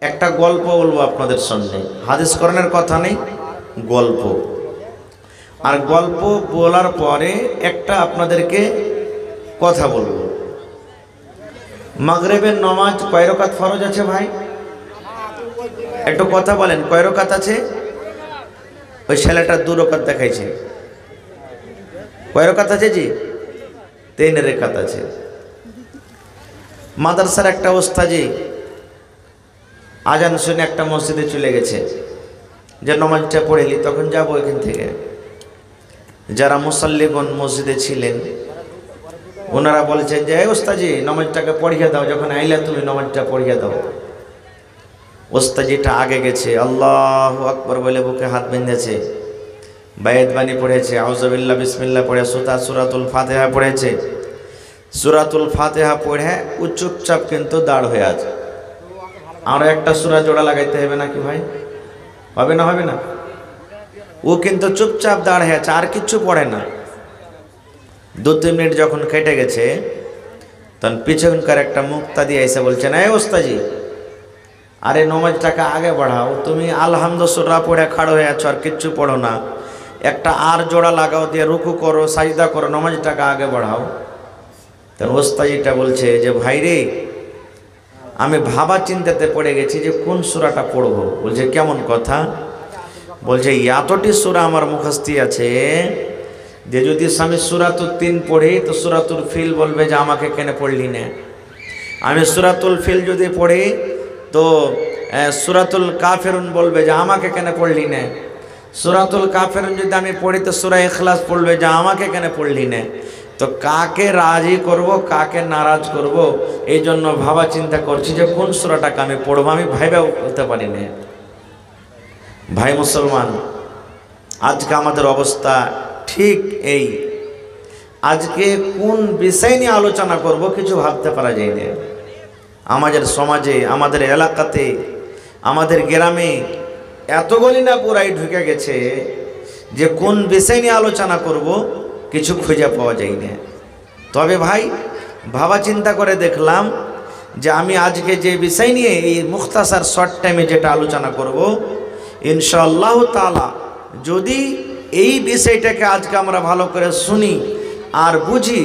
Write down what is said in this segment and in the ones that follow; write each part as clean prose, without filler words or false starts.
একটা গল্প বলবো আপনাদের সামনে। হাদিস কোরআনের কথা নেই, গল্প। আর গল্প বলার পরে একটা আপনাদেরকে কথা বলবো। মাগরিবের নামাজ কয় রাকাত ফরজ আছে ভাই? একটু কথা বলেন, কয় রাকাত আছে? ওই ছেলেটা 2 রাকাত দেখাইছে। কয় রাকাত আছে জি? 3 রাকাত আছে। মাদ্রাসার একটা ওস্তাজি আজান শুনে একটা মসজিদে চলে গেছে যে নামাজটা পড়েলি, তখন যাবো এখান থেকে। যারা মুসাল্লিগণ মসজিদে ছিলেন ওনারা বলছেন যে এই ওস্তাজি নামাজটাকে পড়িয়ে দাও, যখন আইলা তুমি নামাজটা পড়িয়ে দাও। ওস্তাজিটা আগে গেছে, আল্লাহু আকবার বলে বুকে হাত বেঁধেছে, বায়াত বাণী পড়েছে, আউযুবিল্লাহ বিসমিল্লাহ পড়ে সূরাতুল ফাতিহা পড়েছে। সূরাতুল ফাতিহা পড়ে ও চুপচাপ কিন্তু দাঁড় হয়ে আছে। আরো একটা সূরা জোড়া লাগাইতে হবে নাকি ভাই? হবে না? হবে না? ও কিন্তু চুপচাপ দাঁড় হয়ে আছে, আর কিচ্ছু পড়ে না। 2-3 মিনিট যখন কেটে গেছে তখন পিছনকার একটা মুক্তাদি এসে বলছেন, এই ওস্তাজি আরে নামাজটাকে আগে বাড়াও, তুমি আলহামদুলিল্লাহ সূরা পড়ে খাড়ো হয়ে আছো, আর কিচ্ছু পড়ো না। একটা আর জোড়া লাগাও, দিয়ে রুকু করো, সাজদা করো, নামাজটাকে আগে বাড়াও। তখন ওস্তাজিটা বলছে যে ভাই রে, আমি ভাবা চিন্তাতে পড়ে গেছি যে কোন সূরাটা পড়বো। বলছে কেমন কথা? বলছে এতটি সূরা আমার মুখস্থি আছে যে যদি আমি সূরাতুল 3 পড়ি তো সূরাতুল ফিল বলবে যে আমাকে কেন পড়লি না। আমি সূরাতুল ফিল যদি পড়ি তো সূরাতুল কাফিরুন বলবে যে আমাকে কেন পড়লি না। সূরাতুল কাফিরুন যদি আমি পড়ি তো সূরা ইখলাস বলবে যে আমাকে কেন পড়লি না। তো কাকে রাজি করব, কাকে নারাজ করব, এই জন্য ভাবা চিন্তা করছি যে কোন সূরাটাকে আমি পড়বো। আমি ভাইবেও বলতে পারি না। ভাই মুসলমান, আজকে আমাদের অবস্থা ঠিক এই। আজকে কোন বিষয় নিয়ে আলোচনা করব কিছু ভাবতে পারা যায় না। আমাদের সমাজে, আমাদের এলাকাতে, আমাদের গ্রামে এতগুলি না পুরাই ঢুকে গেছে যে কোন বিষয় নিয়ে আলোচনা করব কিছু খুঁজে পাওয়া যায় না। তবে ভাই ভাবা চিন্তা করে দেখলাম যে আমি আজকে যে বিষয় নিয়ে এই মুখতাসার শর্ট টাইমে যেটা আলোচনা করব, ইনশাআল্লাহ তাআলা যদি এই বিষয়টাকে আজকে আমরা ভালো করে শুনি আর বুঝি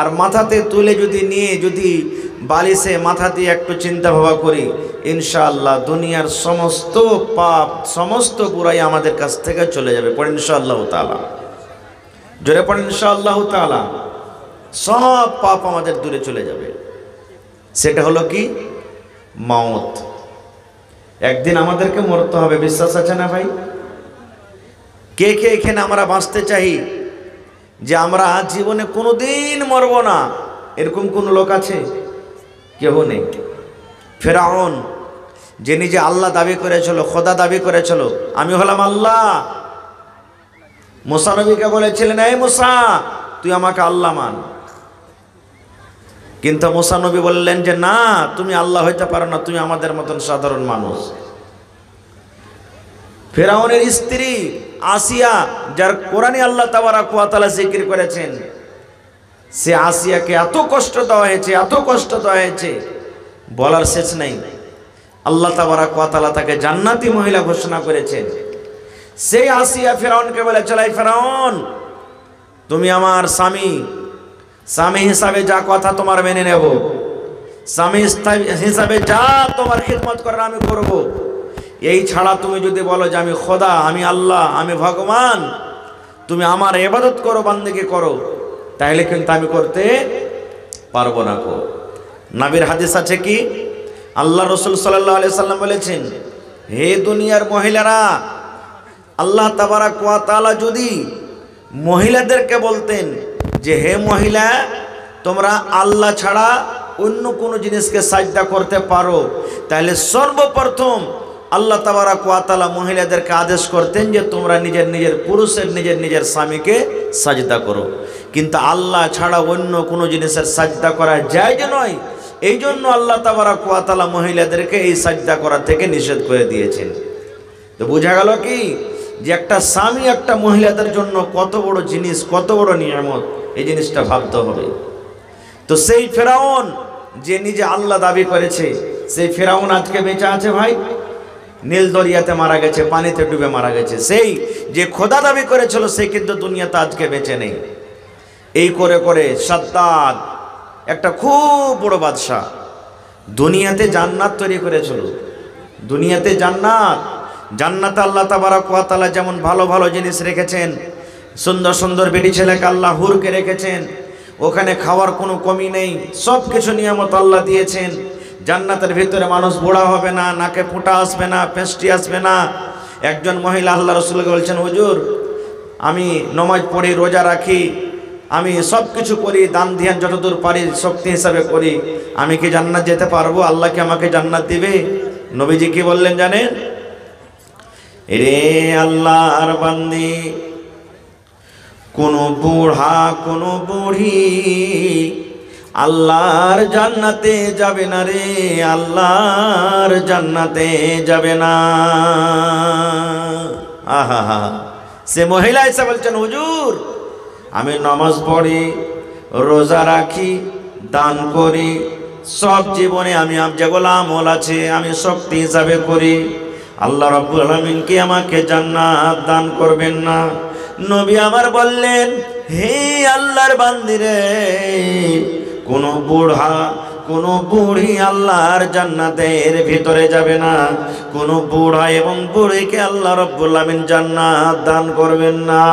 আর মাথাতে তুলে যদি নিয়ে যদি বালিশে মাথা দিয়ে একটু চিন্তা ভাবনা করি, ইনশাআল্লাহ দুনিয়ার সমস্ত পাপ, সমস্ত বুরাই আমাদের কাছ থেকে চলে যাবে। পড়েন ইনশাআল্লাহ তাআলা, জোরে পড়েন ইনশাআল্লাহ তাআলা। সব পাপ আমাদের দূরে চলে যাবে। সেটা হলো কি? মওত। একদিন আমাদেরকে মরতে হবে, বিশ্বাস আছে না ভাই? কে কে এখানে আমরা বাঁচতে চাই যে আমরা জীবনে কোনোদিন মরব না, এরকম কোন লোক আছে? কেউ নেই। ফেরাউন যে নিজে আল্লাহ দাবি করেছিল, খোদা দাবি করেছিল, আমি হলাম আল্লাহ। মুসা নবীকে বলেছিলেন, এই মুসা তুই আমাকে আল্লাহ মান। কিন্তু মুসা নবী বললেন যে না, তুমি আল্লাহ হইতে পারো না, তুমি আমাদের মতন সাধারণ মানুষ। ফেরাউনের স্ত্রী আসিয়া, যার কোরআনে আল্লাহ তাবারাক ওয়া তাআলা জিকির করেছেন, সে আসিয়াকে এত কষ্ট দেওয়া হয়েছে, এত কষ্ট দেওয়া হয়েছে বলার শেষ নেই। আল্লাহ তাবারাক ওয়া তাআলা তাকে জান্নাতি মহিলা ঘোষণা করেছেন। সেই আসিয়া ফেরাউনকে বলে, চলাই ফেরাউন, তুমি আমার স্বামী, স্বামী হিসাবে যা কথা তোমার মেনে নেব, স্বামী হিসাবে যা তোমার খিদমত করার আমি করব। এই ছাড়া তুমি যদি বলো যে আমি খোদা, আমি আল্লাহ, আমি ভগবান, তুমি আমার ইবাদত করো, বান্দেগি করো, তাহলে কিন্তু আমি করতে পারবো না। নবীর হাদিস আছে কি, আল্লাহ রাসূল সাল্লাল্লাহু আলাইহি সাল্লাম বলেছেন, হে দুনিয়ার মহিলারা, আল্লাহ তাবারাক ওয়া তাআলা যদি মহিলাদেরকে বলতেন যে হে মহিলা, তোমরা আল্লাহ ছাড়া অন্য কোনো জিনিসকে সাজদা করতে পারো, তাহলে সর্বপ্রথম আল্লাহ তাবারাক ওয়া তাআলা মহিলাদেরকে আদেশ করতেন যে তোমরা নিজের নিজের পুরুষের নিজের নিজের স্বামীকে সাজদা করো। কিন্তু আল্লাহ ছাড়া অন্য কোনো জিনিসের সাজদা করা জায়েজ নয়। এই জন্য আল্লাহ তাবারাক ওয়া তাআলা মহিলাদেরকে এই সাজদা করা থেকে নিষেধ করে দিয়েছেন। তো বোঝা গেল কি যে একটা স্বামী একটা মহিলাদের জন্য কত বড় জিনিস, কত বড় নিয়ামত, এই জিনিসটা ভাবতে হবে। তো সেই ফেরাউন যে নিজে আল্লাহ দাবি করেছে, সেই ফেরাউন আজকে বেঁচে আছে ভাই? নীল দরিয়াতে মারা গেছে, পানিতে ডুবে মারা গেছে। সেই যে খোদা দাবি করেছিল সে কিন্তু দুনিয়াতে আজকে বেঁচে নেই। এই করে করে সাদ্দাদ একটা খুব বড় বাদশাহ দুনিয়াতে জান্নাত তৈরি করেছিল। দুনিয়াতে জান্নাতে আল্লাহ তাবারক ওয়া তাআলা যেমন ভালো ভালো জিনিস রেখেছেন, সুন্দর সুন্দর বেটি ছেলেকে আল্লাহ হুরকে রেখেছেন, ওখানে খাওয়ার কোনো কমি নেই, সব কিছু নিয়ামত আল্লাহ দিয়েছেন। জান্নাতের ভিতরে মানুষ বুড়া হবে না, নাকে ফুটা আসবে না, পেস্টি আসবে না। একজন মহিলা আল্লাহ রাসূলকে বলছেন, হুজুর আমি নমাজ পড়ি, রোজা রাখি, আমি সব কিছু করি, দান ধ্যান যতদূর পারি শক্তি হিসাবে করি, আমি কি জান্নাত যেতে পারবো? আল্লাহ কি আমাকে জান্নাত দিবে? নবীজি কি বললেন জানেন? রে আল্লাহর বান্দি, কোন বুড়া কোন বুড়ি আল্লাহর জান্নাতে যাবে না রে, আল্লাহর জান্নাতে যাবে না। আহা হা, সে মহিলা এসে বলছেন, হুজুর আমি নামাজ পড়ি, রোজা রাখি, দান করি, সব জীবনে আমি যেগুলো আমল আছে আমি শক্তি হিসাবে করি, আল্লাহ রাব্বুল আলামিন কি আমাকে জান্নাত দান করবেন না? নবী আমার বললেন, হে আল্লাহর বান্দিরে, কোন বুড়া কোন বুড়ি আল্লাহর জান্নাতের ভিতরে যাবে না, কোন বুড়া এবং বুড়িকে আল্লাহ রাব্বুল আলামিন জান্নাত দান করবেন না।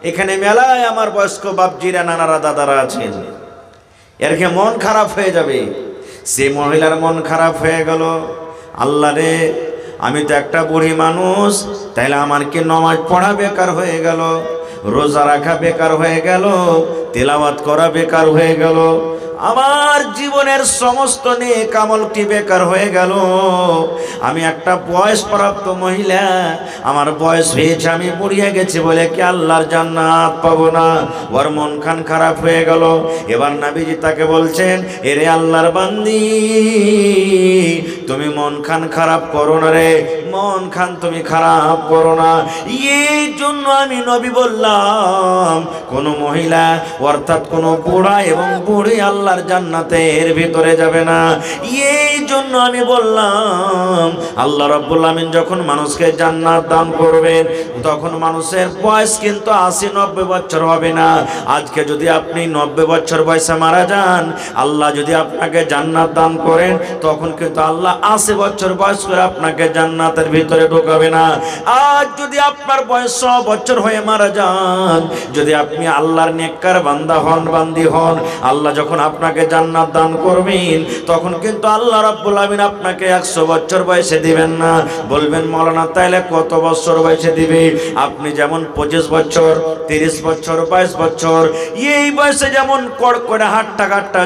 এখানে মেলায় আমার বয়স্ক বাপজিরা, নানারা, দাদারা আছেন, এর কি মন খারাপ হয়ে যাবে? সে মহিলার মন খারাপ হয়ে গেল, আল্লাহ রে আমি তো একটা বুড়ি মানুষ, তাইলে আমার কি নামাজ পড়া বেকার হয়ে গেল, রোজা রাখা বেকার হয়ে গেল, তেলাওয়াত করা বেকার হয়ে গেল, আমার জীবনের সমস্ত নেক আমল কি বেকার হয়ে গেল। আমি একটা বয়সপ্রাপ্ত মহিলা, আমার বয়স হয়েছে, আমি বুড়িয়ে গেছি বলে কি আল্লাহর জান্নাত পাবো না? ওর মন খান খারাপ হয়ে গেল। এবার নবীজি তাকে বলছেন, এরে আল্লাহর বান্দি, তুমি মন খান খারাপ করো না রে, মন খান তুমি খারাপ করো না। এই জন্য আমি নবী বললাম, কোন মহিলা অর্থাৎ কোন বুড়া এবং বুড়ি আল্লাহর জান্নাতের ভিতরে যাবে না। এই জন্য আমি বললাম, আল্লাহ রাব্বুল আমিন যখন মানুষকে জান্নাত দান করবেন তখন মানুষের বয়স কিন্তু 80-90 বছর হবে না। আজকে যদি আপনি 90 বছর বয়সে মারা যান, আল্লাহ যদি আপনাকে জান্নাত দান করেন তখন কিন্তু আল্লাহ 80 বছর বয়স করে আপনাকে জান্নাতের ভিতরে ঢোকাবে না। আজ যদি আপনার বয়স 100 বছর হয়ে মারা যান, যদি আপনি আল্লাহর নেককার বান্দা হন, বান্দি হন, আল্লাহ যখন আপনাকে জান্নাত দান করবেন তখন কিন্তু আল্লাহ রাব্বুল আমিন আপনাকে 100 বছর বয়সে দিবেন না। বলবেন মাওলানা তাইলে কত বছর বয়সে দিবে? আপনি যেমন 25 বছর, 30 বছর, 22 বছর, এই বয়সে যেমন কড়কড়ে হাট্টা কাট্টা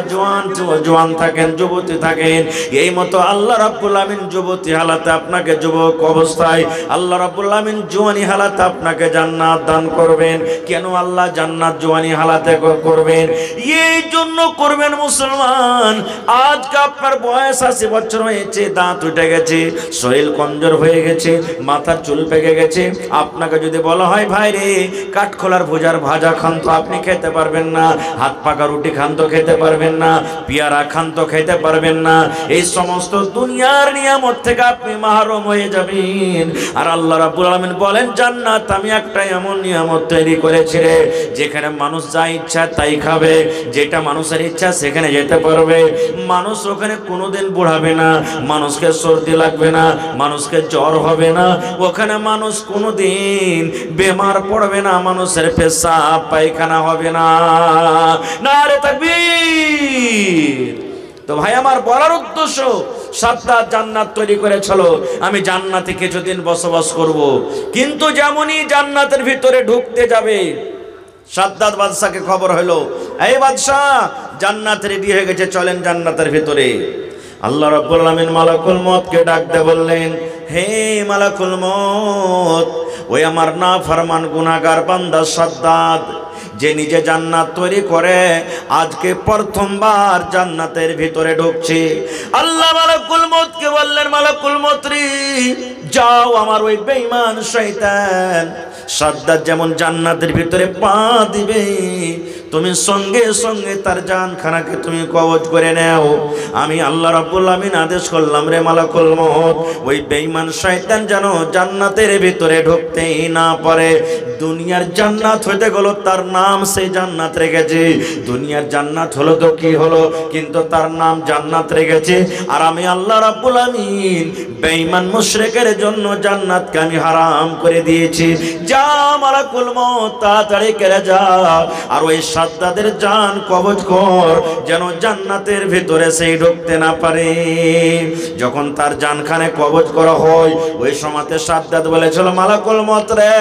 জোয়ান থাকেন, যুবতী থাকেন, এই মতো আল্লাহ রাব্বুল আমিন যুবতী হালাতে আপনাকে, যুবক অবস্থায় আল্লাহ রাব্বুল আমিন জওয়ানি হালাতে আপনাকে জান্নাত দান করবেন। কেন আল্লাহ জান্নাত জওয়ানি হালাতে করবেন? এই জন্য করবেন মুসলমান, আজকে আপনার বয়স 80 বছর হয়েছে, দাঁত উঠে গেছে, শরীর কমজোর হয়ে গেছে, মাথার চুল পেকে গেছে, আপনাকে যদি বলা হয় ভাই রে কাঠখোলার ভুজার ভাজা খান তো আপনি খেতে পারবেন না, হাত পাকা রুটি খান তো খেতে পারবেন না, পেয়ারা খান তো খেতে পারবেন না, এই সমস্ত দুনিয়ার নিয়ামত থেকে আপনি মাহরুম হয়ে যাবেন। আর আল্লাহ রাব্বুল আলামিন বলেন, জান্নাত আমি একটা এমন নিয়ামত তৈরি করেছি রে, যেখানে মানুষ যা ইচ্ছা তাই খাবে, যেটা মানুষের ইচ্ছা সেখানে যেতে পারবে, মানুষ ওখানে কোনোদিন বুড়াবে না, মানুষকে সর্দি লাগবে না, মানুষকে জ্বর হবে না, ওখানে মানুষ কোনোদিন বেমার পড়বে না, মানুষের পেশাব পায়খানা হবে না। নারে তাকবীর। তো ভাই আমার বলার উদ্দেশ্য, সাদ্দাত জান্নাত তৈরি করেছিল, আমি জান্নাতে কিছুদিন বসবাস করব। কিন্তু যেমনই জান্নাতের ভিতরে ঢুকতে যাবে, সাদ্দাত বাদশাকে খবর হলো, এই বাদশা জান্নাত রেডি হয়ে গেছে, চলেন জান্নাতের ভিতরে। আল্লাহ রাব্বুল আলামিন মালাকুল মউতকে ডাকতে বললেন, হে মালাকুল মউত, ওই আমার নাফরমান গুনাহগার বান্দা সাদ্দাত, যে নিজে জান্নাত তৈরি করে আজকে প্রথমবার জান্নাতের ভিতরে ঢুকছে। আল্লাহ মালাকুল মউতকে বললেন, মালাকুল মউত রে, যাও আমার ওই বেঈমান শয়তান সাদ্দাত যেমন জান্নাতের ভিতরে পা দিবে তুমি সঙ্গে সঙ্গে তার জানখানাকে তুমি কবজ করে নাও। আমি আল্লাহ রাব্বুল আমিন আদেশ করলাম, রে মালাকুল মউত, ওই বেঈমান শয়তান যেন জান্নাতের ভিতরে ঢুকতেই না পারে। দুনিয়ার জান্নাত হইতে গেল তার নাম সেই জান্নাত রেখেছে, দুনিয়ার জান্নাত হলো তো কি হলো, কিন্তু তার নাম জান্নাত রেখেছে। আর আমি আল্লাহ রাব্বুল আমিন বেঈমান মুশরিকের জন্য জান্নাতকে আমি হারাম করে দিয়েছি। যা মালাকুল মউত, তাড়াতাড়ি করে যা, আর ওই সাদ্দাদের জান কবজ কর, যেন জান্নাতের ভিতরে সেই ঢুকতে না পারে। যখন তার জানখানে কবজ করা হয়, ওই সময়তে সাদ্দাদ বলেছিল, মালাকুল মউত রে,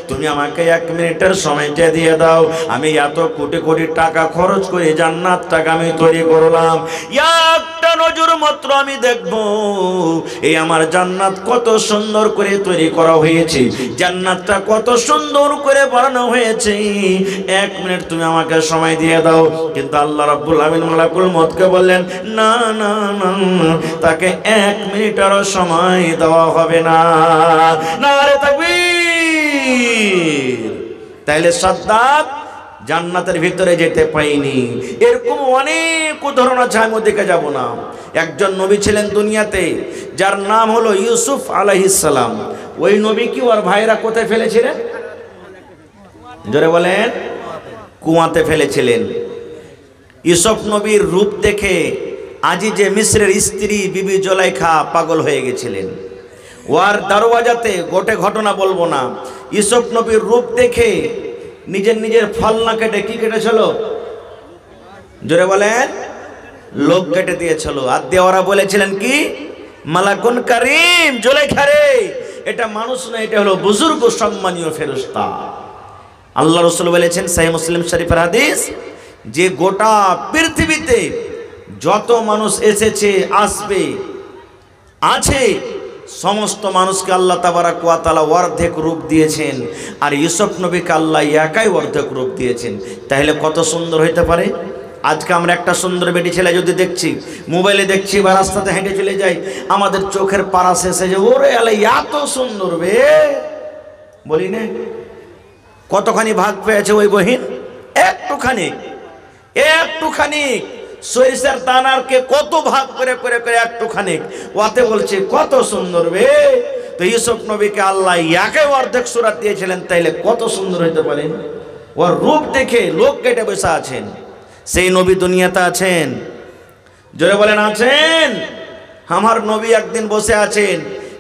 তুমি আমাকে 1 মিনিটের সময়টা দিয়ে দাও, আমি এত কোটি কোটি টাকা খরচ করে জান্নাতটাকে আমি তৈরি করলাম, একটা নজর মাত্র আমি দেখব এই আমার জান্নাত কত সুন্দর করে তৈরি করা হয়েছে, জান্নাতটা কত সুন্দর করে বানানো হয়েছে, 1 মিনিট তুমি আমাকে সময় দিয়ে দাও। কিন্তু আল্লাহ রাব্বুল আমিন মালাকুল মউতকে বললেন, না না না, তাকে 1 মিনিটেরও সময় দেওয়া হবে না। নারে তাকবীর! তাইলে সাদ্দাত জান্নাতের ভিতরে যেতে পাইনি। এরকম অনেক উদাহরণ আছে, আমি ওদিকে যাব না। একজন নবী ছিলেন দুনিয়াতে, যার নাম হলো ইউসুফ আলাইহিস সালাম। ওই নবী কি ওর ভাইরা কোথায় ফেলেছিলেন? জোরে বলেন। কুয়াতে ফেলেছিলেন। ইউসুফ নবীর রূপ দেখে আজিজে মিসরের স্ত্রী বিবি জুলাইখা পাগল হয়ে গেছিলেন। ওয়ার দরওয়াজাতে গোটে ঘটনা বলবো না, ইউসুফ নবীর রূপ দেখে নিজের ফলনা কেটে কি কেটেছিল? জোরে বলেন। লোক কেটে দিয়েছিল। আর দেওয়ারা বলেছিলেন কি? মালাকুন কারীম, জুলাইখা রে, এটা মানুষ না, এটা হলো বুজুর্গ সম্মানীয় ফেরেশতা। আল্লাহ রাসূল বলেছেন, সহিহ মুসলিম শরীফের হাদিস, যে গোটা পৃথিবীতে যত মানুষ এসেছে, আসবে, আছে, সমস্ত মানুষকে আল্লাহ তাবারাক ওয়া তাআলা অর্ধেক রূপ দিয়েছেন, আর ইউসুফ নবীকে আল্লাহ একাই অর্ধেক রূপ দিয়েছেন। তাহলে কত সুন্দর হইতে পারে। আজকে আমরা একটা সুন্দর বেটি ছেলে যদি দেখছি, মোবাইলে দেখছি বা রাস্তাতে হেঁটে চলে যাই, আমাদের চোখের পাড়া শেষে যে ওরে আলে এত সুন্দর বে, বলি না? কতখানি ভাগ পেয়েছে ওই বহিন? একটুখানি সরিষার দানারকে কত ভাগ করে করে করে একটুখানি, ওতে বলছে কত সুন্দর বে। তো ইউসুফ নবীকে আল্লাহ একে অর্ধেক সূরা দিয়েছিলেন, তাইলে কত সুন্দর হইতে পারে। ওর রূপ দেখে লোক কেটে বসে আছেন। সেই নবী দুনিয়াতে আছেন। জোরে বলেন আছেন। আমার নবী একদিন বসে আছেন,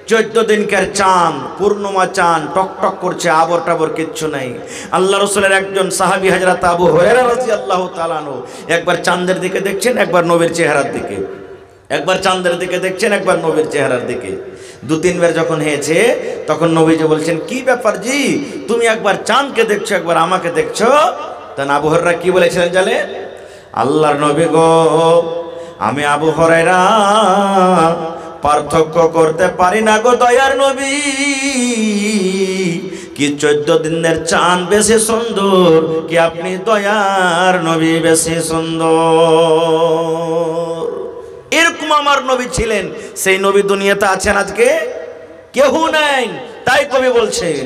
14 দিনকার চাঁদ, পূর্ণিমা চাঁদ টকটক করছে, আবর টাবর কিচ্ছু নাই। আল্লাহ রাসূলের একজন সাহাবী হযরত আবু হুরায়রা রাদিয়াল্লাহু তাআলা আনহু একবার চাঁদের দিকে দেখছেন, একবার নবীর চেহারার দিকে, একবার চাঁদের দিকে দেখছেন, একবার নবীর চেহারার দিকে। 2-3 বার যখন হয়েছে, তখন নবীজি বলছেন, কি ব্যাপার জি, তুমি একবার চাঁদকে দেখছো, একবার আমাকে দেখছো? তখন আবু হুরায়রা কি বলেছিলেন জানে? আল্লাহর নবী গো, আমি আবু হুরায়রা পার্থক্য করতে পারি না গো দয়ার নবী, কি 14 দিনের চাঁদ বেশি সুন্দর, কি আপনি দয়ার নবী বেশি সুন্দর। এরকম আমার নবী ছিলেন। সেই নবী দুনিয়াতে আছেন আজকে? কেউ নাই। তাই কবি বলছেন,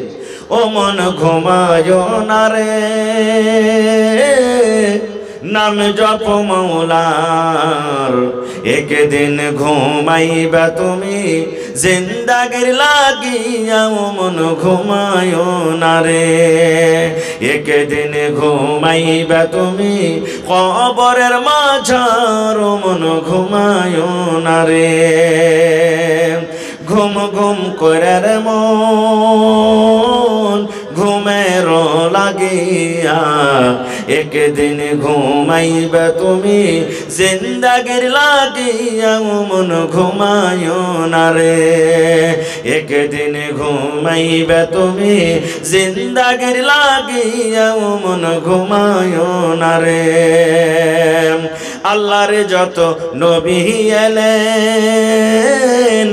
ও মন ঘুমায় না রে, নাম জপ মৌলার, একদিন ঘুমাইবা তুমি জিন্দাগির লাগিয়া, ও মন ঘুমায় না রে, একদিন ঘুমাইবা তুমি কবরের মাঝার, ও মন ঘুমায় না রে। ঘুম ঘুম করে রে মন ঘুমের লাগিয়া, একদিন ঘুমাইবে তুমি জিন্দাগির লাগিয়া, মন ঘুমায় না রে, একদিন ঘুমাইবে তুমি জিন্দাগির লাগিয়া, মন ঘুমায় না রে। আল্লাহর যত নবী এলেন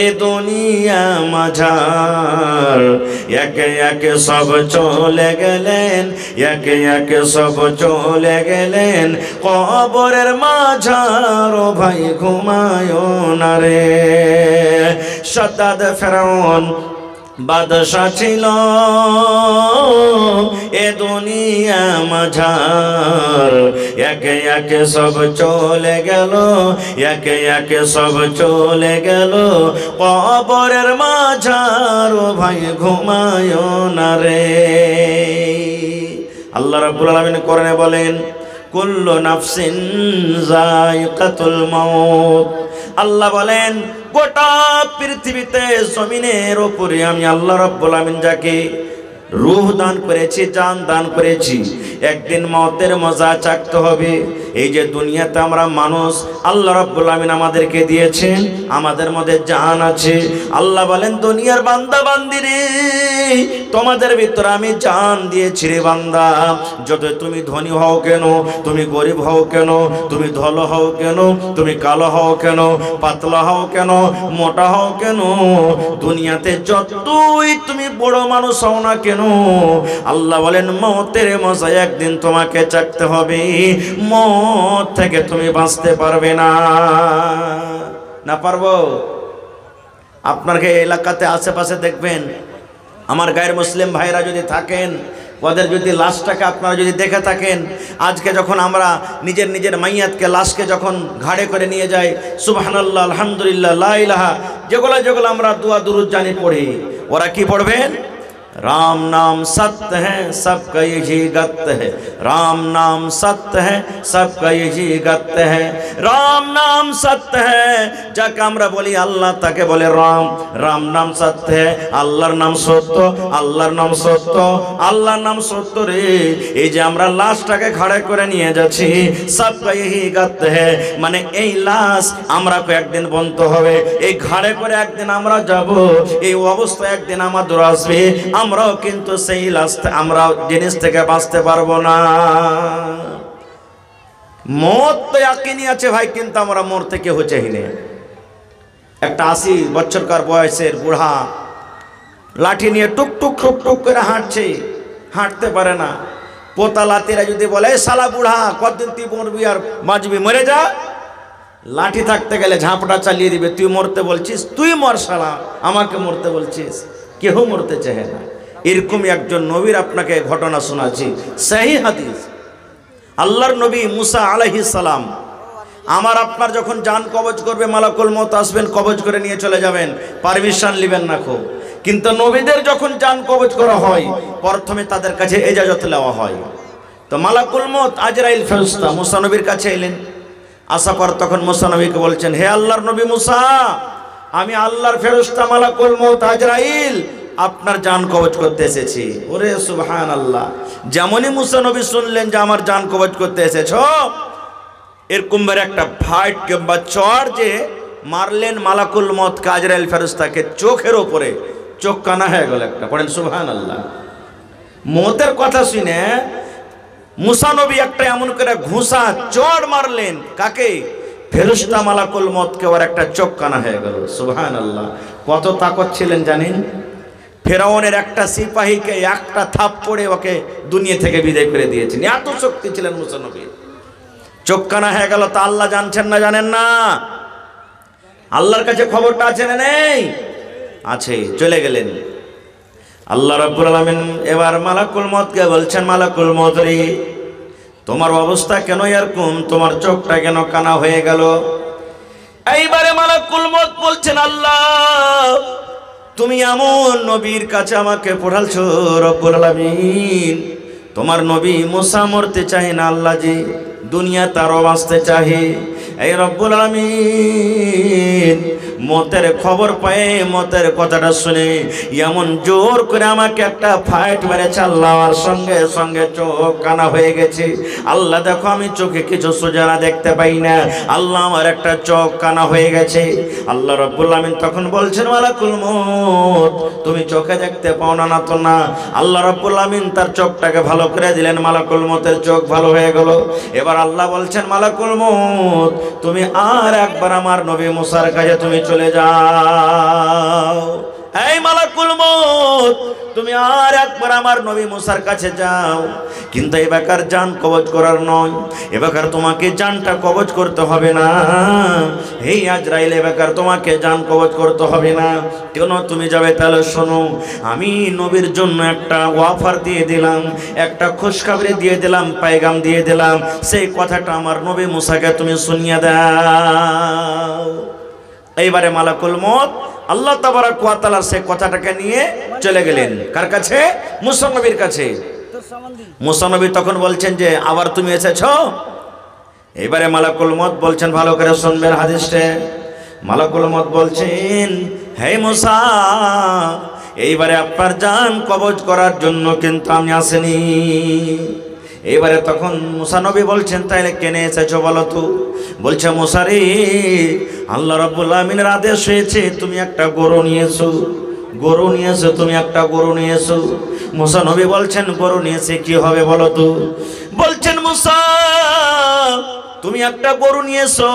এ দুনিয়া মাঝার, একে একে সব চলে গেলেন, একে একে সব চলে গেলেন কবরের মাঝার, ও ভাই ঘুমায় না রে। সাদ্দাদ ফেরাউন বাদশা ছিল এ দুনিয়া মাঝার, একে একে সব চলে গেল, একে একে সব চলে গেল কবরের মাঝার। ও ভাই ঘুমায় না রে। আল্লাহ রাব্বুল আলামিন কোরআনে বলেন কুল্লু নাফসিন যায়িকাতুল মাউত। আল্লাহ বলেন গোটা পৃথিবীতে জমিনের উপরে আমি আল্লাহ রাব্বুল আলামিন যাকে রূহ দান করেছি, জান দান করেছি, একদিন মওতের মজা চাকতে হবে। এই যে দুনিয়াতে আমরা মানুষ, আল্লাহ রাব্বুল আমিন আমাদেরকে দিয়েছেন, আমাদের মধ্যে জান আছে। আল্লাহ বলেন দুনিয়ার বান্দা বান্দিরে, তোমাদের ভিতরে আমি জান দিয়েছি রে বান্দা। যত তুমি ধনী হও কেন, তুমি গরিব হও কেন, তুমি ধল হও কেন, তুমি কালো হও কেন, পাতলা হও কেন, মোটা হও কেন, দুনিয়াতে যতই তুমি বড় মানুষ হও না কেন, আল্লাহ বলেন মওতের মজা একদিন তোমাকে চাকতে হবে। মওত থেকে তুমি বাঁচতে পারবে না। না পারবো? আপনার এলাকাতে আশেপাশে দেখবেন আমার গায়ের মুসলিম ভাইরা যদি থাকেন, ওদের যদি লাশটাকে আপনারা যদি দেখে থাকেন, আজকে যখন আমরা নিজের নিজের মাইয়াতকে লাশকে যখন ঘাড়ে করে নিয়ে যাই, সুবহানাল্লাহ, আলহামদুলিল্লাহ, লা ইলাহা, যেগুলো আমরা দুয়া দুরুদ জানি পড়ি, ওরা কি পড়বেন? राम नाम सत्य है सबका यही गत्य है, राम नाम सत्य है सबका यही गत्य है, राम नाम सत्य है। যাকে আমরা বলি আল্লাহ তাকে বলে রাম, রাম নাম সত্য है, আল্লাহর নাম সত্য, আল্লাহর নাম সত্য, আল্লাহর নাম সত্য রে। এই যে আমরা লাশটাকে ঘাড়ে করে নিয়ে যাচ্ছি, सबका यही गत्य है, মানে এই লাশ আমরা একদিন বন্ধ হবে, এই ঘাড়ে করে একদিন আমরা যাব, এই অবস্থা একদিন আমাদের আসবে। আমরাও কিন্তু সেই লাস্টে আমরা জিনিস থেকে বাঁচতে পারবো না। মত তো ইয়াকিনি আছে ভাই, কিন্তু আমরা মরতে কেউ চাই না। একটা 80 বছরকার বয়সের বুড়া লাঠি নিয়ে টুক টুক টুক টুক করে হাঁটছে, হাঁটতে পারে না। পোতা লাতিরা যদি বলে শালা বুড়া কতদিন তুই মরবি আর বাঁচবি, মরে যা, লাঠি থাকতে গেলে ঝাঁপটা চালিয়ে দিবে। তুই মরতে বলছিস, তুই মর শালা, আমাকে মরতে বলছিস। কেউ মরতে চায় না। এরকমই একজন নবীর আপনাকে ঘটনা শোনাচ্ছি, সহি হাদিস। আল্লাহর নবী মুসা আলাইহিস সালাম, আমার আপনার যখন জান কবজ করবে, মালাকুল মউত আসবেন, কবজ করে নিয়ে চলে যাবেন, পারমিশন নেবেন না খুব। কিন্তু নবীদের যখন জান কবজ করা হয়, প্রথমে তাদের কাছে ইজাজত নেওয়া হয়। তো মালাকুল মউত আজরাইল ফেরেশতা মুসা নবীর কাছে এলেন। আসার পর তখন মুসা নবীকে বলছেন, হে আল্লাহর নবী মুসা, আমি আল্লাহর ফেরেশতা মালাকুল মউত আজরাইল আপনার জান কবজ করতে এসেছি। ওরে সুবহানাল্লাহ! যেমনই মুসা নবী শুনলেন যে আমার জান কবজ করতে এসেছো, এরকম একটা ফাইট কিংবা চড় যে মারলেন মালাকুল মউত আজরাইল ফেরেশতাকে, চোখের ওপরে চোখ কানা হয়ে গেল একটা। পড়েন সুবহানাল্লাহ। মউতের কথা শুনে মুসা নবী একটা এমন করে ঘুষা চড় মারলেন, কাকে? ফেরেশতা মালাকুল মউতকে, ওর একটা চোখ কানা হয়ে গেল। সুবহানাল্লাহ! কত তাকত ছিলেন জানেন? ফেরাউনের একটা সিপাহীকে একটা থাপ্পড়ে ওকে দুনিয়া থেকে বিদায় করে দিয়েছেন, এত শক্তি ছিলেন মুসা নবী। চোখ কানা হয়ে গেল। তা আল্লাহ জানছেন না জানেন না? আল্লাহর কাছে খবরটা আছে না নেই? আছে। চলে গেলেন আল্লাহ রাব্বুল আলামিন। এবার মালাকুল মউতকে বলছেন, মালাকুল মউত রে, তোমার অবস্থা কেন এরকম? তোমার চোখটা কেন কানা হয়ে গেল? এইবারে মালাকুল মউত বলছেন, আল্লাহ তুমি এমন নবীর কাছে আমাকে পড়ালছো রব্বুল আলামিন, তোমার নবী মুসা মরতে চায় না আল্লাহ জি, দুনিয়া তারও বাঁচতে চাহে। এই রব্বুল আলামিন মতের খবর পায়ে, মতের কথাটা শুনে এমন জোর করে আমাকে একটা ফাইট মেরেছে আল্লাহ, আর সঙ্গে সঙ্গে চোখ কানা হয়ে গেছে। আল্লাহ দেখো আমি চোখে কিছু সোজানা দেখতে পাই না, আল্লাহ আমার একটা চোখ কানা হয়ে গেছে। আল্লাহ রব্বুল আলামিন তখন বলছেন, মালাকুল মউত তুমি চোখে দেখতে পাও না, না তো না। আল্লাহ রব্বুল আলামিন তার চোখটাকে ভালো করে দিলেন, মালাকুল মউতের চোখ ভালো হয়ে গেল। এবার আল্লাহ বলছেন, মালাকুল মউত তুমি আর একবার আমার নবী মুসার কাছে তুমি চলে যাও। এই মালাকুল মউত, তুমি আর একবার আমার নবী মুসার কাছে যাও, কিন্তু এবাকার জান কবজ করার নয়, এবাকার তোমাকে জানটা কবজ করতে হবে না। এই আজরাইল, এবাকার তোমাকে জান কবজ করতে হবে না। কেন তুমি যাবে? তাহলে শোনো, আমি নবীর জন্য একটা ওয়াফার দিয়ে দিলাম, একটা খুশখবরি দিয়ে দিলাম, পায়গাম দিয়ে দিলাম। সেই কথাটা আমার নবী মুসাকে তুমি শুনিয়ে দাও। এইবারে মালাকুল মউত আল্লাহ তাবারক ওয়া তাআলা সেই কথাটাকে নিয়ে চলে গেলেন কার কাছে? মুসা নবীর কাছে। মুসা নবী তখন বলছেন যে আবার তুমি এসেছো? এইবারে মালাকুল মউত বলছেন, ভালো করে শুনবেন হাদিসটা। মালাকুল মউত বলছেন, হে মুসা, এইবারে আপনার জান কবজ করার জন্য কিন্তু আমি আসিনি। এইবারে তখন মুসা নবী বলছেন, তাইলে কেনে এসেছো বলো তো? বলছে, মুসা রে, আল্লাহ রাব্বুল আমিনের আদেশ হয়েছে তুমি একটা গরু নিয়েছো, গরু নিয়েছো, তুমি একটা গরু নিয়েছো। মুসা নবী বলছেন, গরু নিয়েছে কি হবে বলো তো? বলছেন, মুসা তুমি একটা গরু নিয়েছো,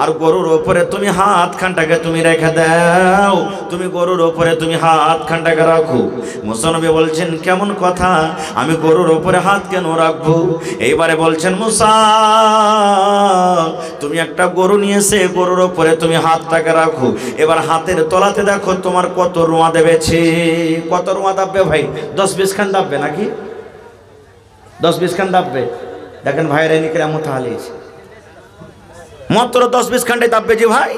আর গরুর উপরে তুমি হাত খানটাকে তুমি রেখে দাও, তুমি গরুর উপরে তুমি হাত খানটাকে রাখো। মুসা নবী বলছেন, কেমন কথা, আমি গরুর উপরে হাত কেন রাখবো? এইবারে বলছেন, মুসা তুমি একটা গরু নিয়েছে, গরুর উপরে তুমি হাতটাকে রাখো, এবার হাতের তলাতে দেখো তোমার কত রোঁয়া দেবেছে। কত রোঁয়া দাববে ভাই? 10-20 খান দাববে নাকি? 10-20 খান দাববে। দেখেন ভাইয়ের এনিকে এমন তাহলে মাত্র 10-20 খান্ডে দাববে যে ভাই,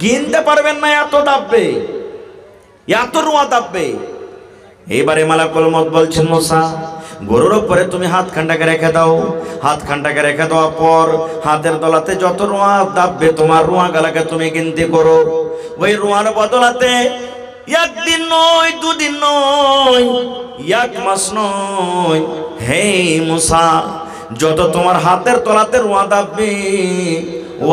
গিনতে পারবেন না, এত দাববে, এত রোঁয়া দাববে। এইবারে মালাকুল মউত বলছেন, মুসা গরুর উপরে তুমি হাত খানটাকে রেখে দাও, হাত খানটাকে রেখে দেওয়ার পর হাতের তলাতে যত রোঁয়া দাববে তোমার রোঁয়া গালাকে তুমি গিনতি করো। ওই রোঁয়ার বদলাতে একদিন নয়, দুদিন নয়, এক মাস নয়, হে মুসা যত তোমার হাতের তলাতে রোঁয়া দাববে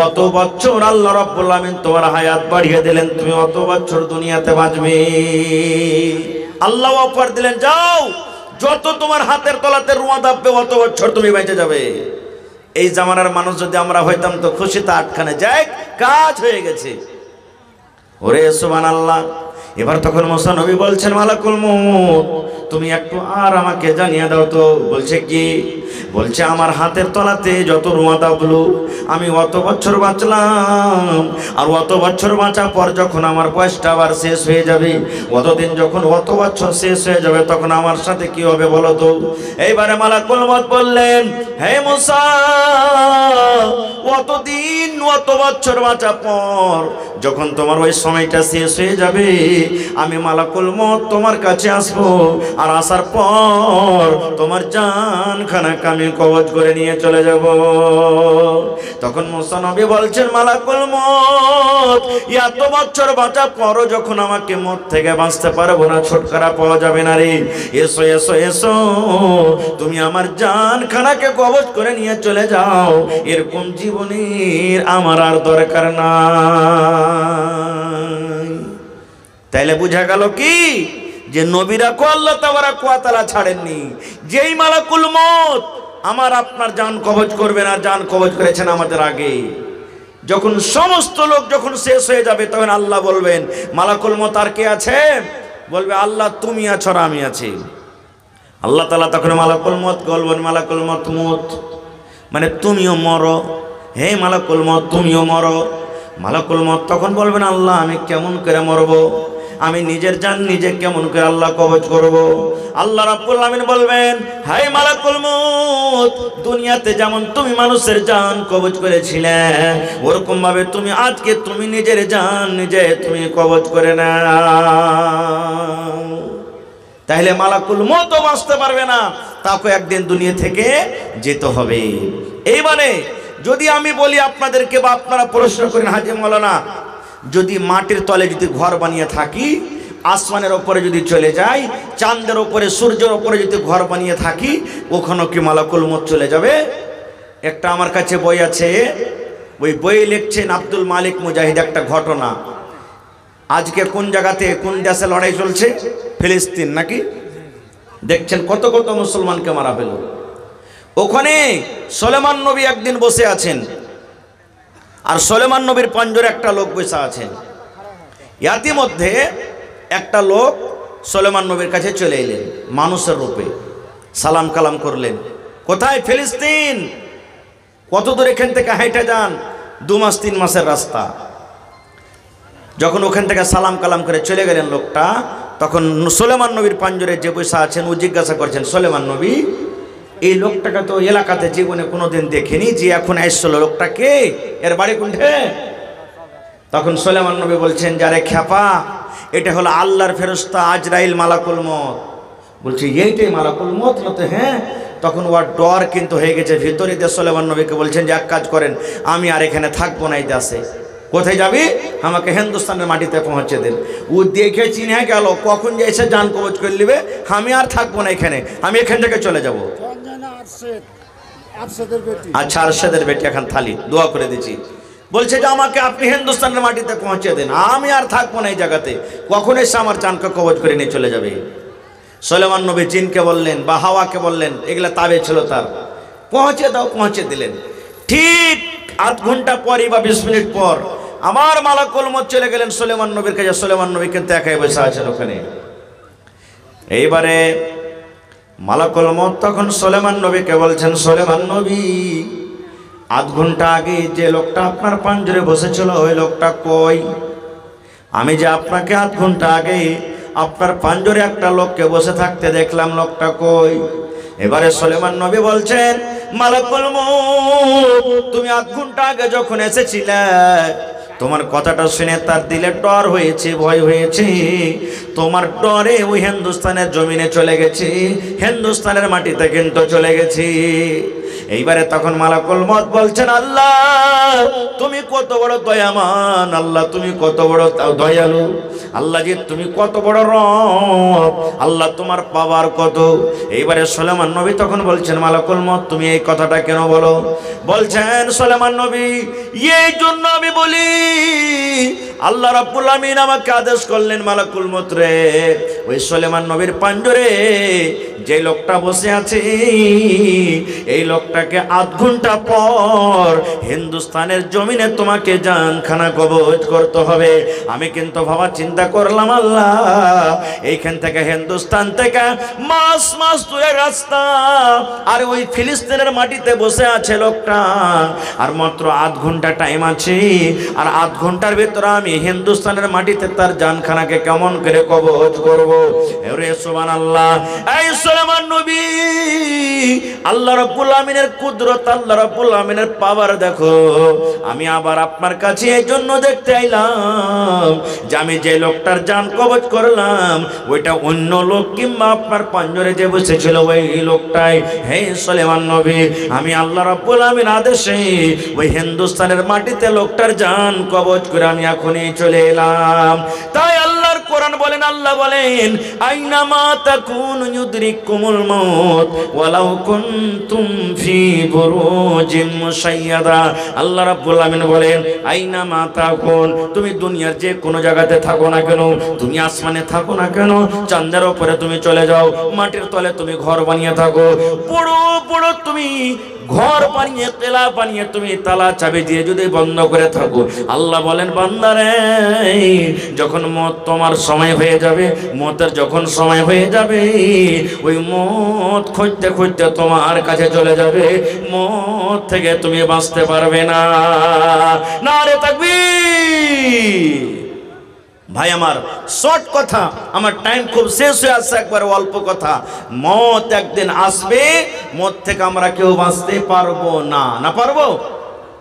অত বছর আল্লাহ রাব্বুল আমিন তোমার হায়াত বাড়িয়ে দিলেন, তুমি অত বছর দুনিয়াতে বাঁচবে। আল্লাহ অফার দিলেন, যাও যত তোমার হাতের তলাতে রোঁয়া দাববে অত বছর তুমি বেঁচে যাবে। এই জামানার মানুষ যদি আমরা হইতাম তো খুশিতে আটখানে যাই, কাজ হয়ে গেছে। ওরে সুবহানাল্লাহ। এবার তখন মুসা নবী বলছেন, মালাকুল মউত তুমি একটু আর আমাকে জানিয়ে দাও তো। বলছে কি? বলছে, আমার হাতের তলাতে যত রোঁয়া দাবলো আমি অত বছর বাঁচলাম, আর অত বছর বাঁচার পর যখন আমার বয়সটা আবার শেষ হয়ে যাবে, অতদিন যখন অত বছর শেষ হয়ে যাবে তখন আমার সাথে কি হবে বলো তো? এইবারে মালাকুল মউত বললেন, হে মুসা অতদিন অত বছর বাঁচার পর যখন তোমার ওই সময়টা শেষ হয়ে যাবে, আমি মালাকুল মউত তোমার কাছে আসবো, আর আসার পর তোমার জান খানাকে আমি কবজ করে নিয়ে চলে যাব। তখন মুসা নবী বলছেন, মালাকুল মউত এত বছর বাঁচার পরও যখন আমাকে মত থেকে বাঁচতে পারবো না, ছুটকারা পাওয়া যাবে না রে, এসো এসো এসো, তুমি আমার জান খানাকে কবজ করে নিয়ে চলে যাও, এরকম জীবনের আমার আর দরকার নাই। তাইলে বুঝা গেল কি যে নবীরা কো আল্লাহ তাবারক ওয়া তাআলা ছাড়েননি। যেই মালাকুল মউত আমার আপনার জান কবজ করবেন, আর জান কবজ করেছেন আমাদের আগে, যখন সমস্ত লোক যখন শেষ হয়ে যাবে তখন আল্লাহ বলবেন, মালাকুল মউত আর কে আছে? বলবে, আল্লাহ তুমি আছো আর আমি আছি। আল্লাহ তাআলা তখন মালাকুল মউত বলবেন, মালাকুল মউত মউত মানে তুমিও মরো, হে মালাকুল মউত তুমিও মরো। মালাকুল মউত তখন বলবেন, আল্লাহ আমি কেমন করে মরবো, আমি নিজের জান নিজে কেমন করে আল্লাহ কবজ করব? আল্লাহ রাব্বুল আমিন বলবেন, হায় মালাকুল মউত দুনিয়াতে যেমন তুমি মানুষের জান কবজ করেছিলে, ওরকম ভাবে তুমি আজকে তুমি নিজের জান নিজে তুমি কবজ করে নাও। তাহলে মালাকুল মউত বাঁচতে পারবে না, তাকে একদিন দুনিয়া থেকে যেতে হবে। এই মানে যদি আমি বলি আপনাদেরকে বা আপনারা প্রশ্ন করেন, হাজী মাওলানা যদি মাটির তলে যদি ঘর বানিয়ে থাকি, আসমানের ওপরে যদি চলে যাই, চাঁদের ওপরে সূর্যের ওপরে যদি ঘর বানিয়ে থাকি, ওখানেও কি মালাকুল মউত চলে যাবে? একটা আমার কাছে বই আছে, ওই বইয়ে লিখছেন আব্দুল মালিক মুজাহিদ একটা ঘটনা। আজকে কোন জায়গাতে কোন দেশে লড়াই চলছে? ফিলিস্তিন নাকি? দেখছেন কত কত মুসলমানকে মারা ফেল। ওখানে সুলেমান নবী একদিন বসে আছেন, আর সুলেমান নবীর পাঞ্জরে একটা লোক বসে আছেন। ইতিমধ্যে একটা লোক সুলেমান নবীর কাছে চলে এলেন মানুষের রূপে, সালাম কালাম করলেন। কোথায়? ফিলিস্তিন। কত দূর এখান থেকে হেঁটে যান? 2 মাস 3 মাসের রাস্তা। যখন ওখান থেকে সালাম কালাম করে চলে গেলেন লোকটা, তখন সুলেমান নবীর পাঞ্জরে যে বসে আছেন ও জিজ্ঞাসা করছেন, সুলেমান নবী, এই লোকটাকে তো এলাকাতে জীবনে কোনোদিন দেখিনি, যে এখন আসছিল লোকটা কে, এর বাড়ি কোনঠে? তখন সুলেমান নবী বলছেন, যারে খ্যাপা, এটা হলো আল্লাহর ফেরেশতা আজরাইল মালাকুল মউত। বলছে এইটাই মালাকুল মউত? বলতে হ্যাঁ। তখন ওর ডর কিন্তু হয়ে গেছে ভিতরে দিয়ে। সুলেমান নবীকে বলছেন যে এক কাজ করেন, আমি আর এখানে থাকবো না, এই দেশে। কোথায় যাবি? আমাকে হিন্দুস্তানের মাটিতে পৌঁছে দেন। ও দেখে চিনে গেল কখন যে এসে জান কবজ করে নেবে, আমি আর থাকবো না এখানে, আমি এখান থেকে চলে যাবো। আচ্ছা, আরশেদের বেটি এখন থালি দোয়া করে দিচ্ছি। বলছে যে আমাকে আপনি হিন্দুস্তানের মাটিতে পৌঁছে দেন, আমি আর থাকবো না এই জায়গাতে, কখন এসে আমার জানকে কবজ করে নিয়ে চলে যাবে। সুলেমান নবী জিনকে বললেন বা হাওয়াকে বললেন, এগুলা তাবে ছিল তার, পৌঁছে দাও। পৌঁছে দিলেন। ঠিক আধ ঘন্টা পরই বা 20 মিনিট পর আমার মালাকুল মউত চলে গেলেন সুলেমান নবীর কাছে। সুলেমান নবী কিন্তু একাই বসে আছেন ওখানে। এইবারে মালাকুল মউত তখন সুলেমান নবীকে বলছেন, সুলেমান নবী, আধ ঘন্টা আগে যে লোকটা আপনার পাঞ্জরে বসেছিল ওই লোকটা কই? আমি যে আপনাকে আধ ঘন্টা আগে আপনার পাঞ্জরে একটা লোককে বসে থাকতে দেখলাম, লোকটা কই? এবারে সুলেমান নবী বলছেন, মালাকুল মউত, তুমি আধ ঘন্টা আগে যখন এসেছিলে, তোমার কথাটা শুনে তার দিলে ডর হয়েছে, ভয় হয়েছে। তোমার ডরে ওই হিন্দুস্তানের জমিনে চলে গেছি, হিন্দুস্তানের মাটিতে কিন্তু চলে গেছি। এইবারে তখন মালাকুল মউত বলছেন, আল্লাহ তুমি কত বড় দয়ামান, আল্লাহ তুমি কত বড় দয়ালু, আল্লাহ জি তুমি কত বড় রব, আল্লাহ তোমার পাওয়ার কত। এইবারে সুলেমান নবী তখন বলছেন, মালাকুল মউত তুমি এই কথাটা কেন বলো? বলছেন সুলেমান নবী, এই জন্য আমি বলি, আল্লাহ রাব্বুল আমিন আমাকে আদেশ করলেন, মালাকুল মউত রে, ওই সুলেমান নবীর পাঞ্জরে যে লোকটা বসে আছে, এই লোকটাকে আধ ঘন্টা পর হিন্দুস্তানের জমিনে তোমাকে জানখানা কবজ করতে হবে। আমি কিন্তু ভাবা চিন্তা করলাম, আল্লাহ এইখান থেকে হিন্দুস্তান থেকে মাস মাস দূরে রাস্তা, আর ওই ফিলিস্তিনের মাটিতে বসে আছে লোকটা, আর মাত্র আধ ঘন্টা টাইম আছে, আর আধ ঘন্টার ভিতরে আমি হিন্দুস্তানের মাটিতে তার জানখানাকে কেমন করে কবজ করব? এরে সুবহানাল্লাহ। এই সুলেমান নবী, আল্লাহ রাব্বুল আমিনের কুদরত, আল্লাহ রাব্বুল আমিনের পাওয়ার দেখো। আমি আবার আপনার কাছে এই জন্য দেখতে আইলাম যে আমি যে লোকটার জান কবজ করলাম ওইটা অন্য লোক, কিংবা আপনার পাঞ্জরে যে বসেছিল ওই লোকটাই। হে সুলেমান নবী, আমি আল্লাহ রাব্বুল আমিন আদেশে ওই হিন্দুস্তানের মাটিতে লোকটার জান কবজ করে আমি এখনই চলে এলাম। তাই আল্লাহর কোরআন বলেন, আল্লাহ বলেন, আইনামা তাকুনু ইউদরিকুমুল মউত ওয়ালাউ কুনতুম ফি বুরুজিম মুশাইয়াদা। আল্লাহ রাব্বুল আমিন বলেন, আইনামা তাকুন, তুমি দুনিয়ার যে কোনো জায়গাতে থাকো না কেন, তুমি আসমানে থাকো না কেন, চাঁদের উপরে তুমি চলে যাও, মাটির তলে তুমি ঘর বানিয়ে থাকো, বড় বড় তুমি ঘর বানিয়ে, তেলা বানিয়ে তুমি তালা চাবি দিয়ে যদি বন্ধ করে থাকো, আল্লাহ বলেন, বান্দারে যখন মত তোমার সময় হয়ে যাবে, মতের যখন সময় হয়ে যাবে, ওই মত খুঁজতে খুঁজতে তোমার কাছে চলে যাবে, মত থেকে তুমি বাঁচতে পারবে না। নারে তাকবীর। ভাই আমার, শর্ট কথা, আমার টাইম খুব শেষ হয়ে আসছে, একবার অল্প কথা। মত একদিন আসবে, মত থেকে আমরা কেউ বাঁচতে পারবো না। না পারবো?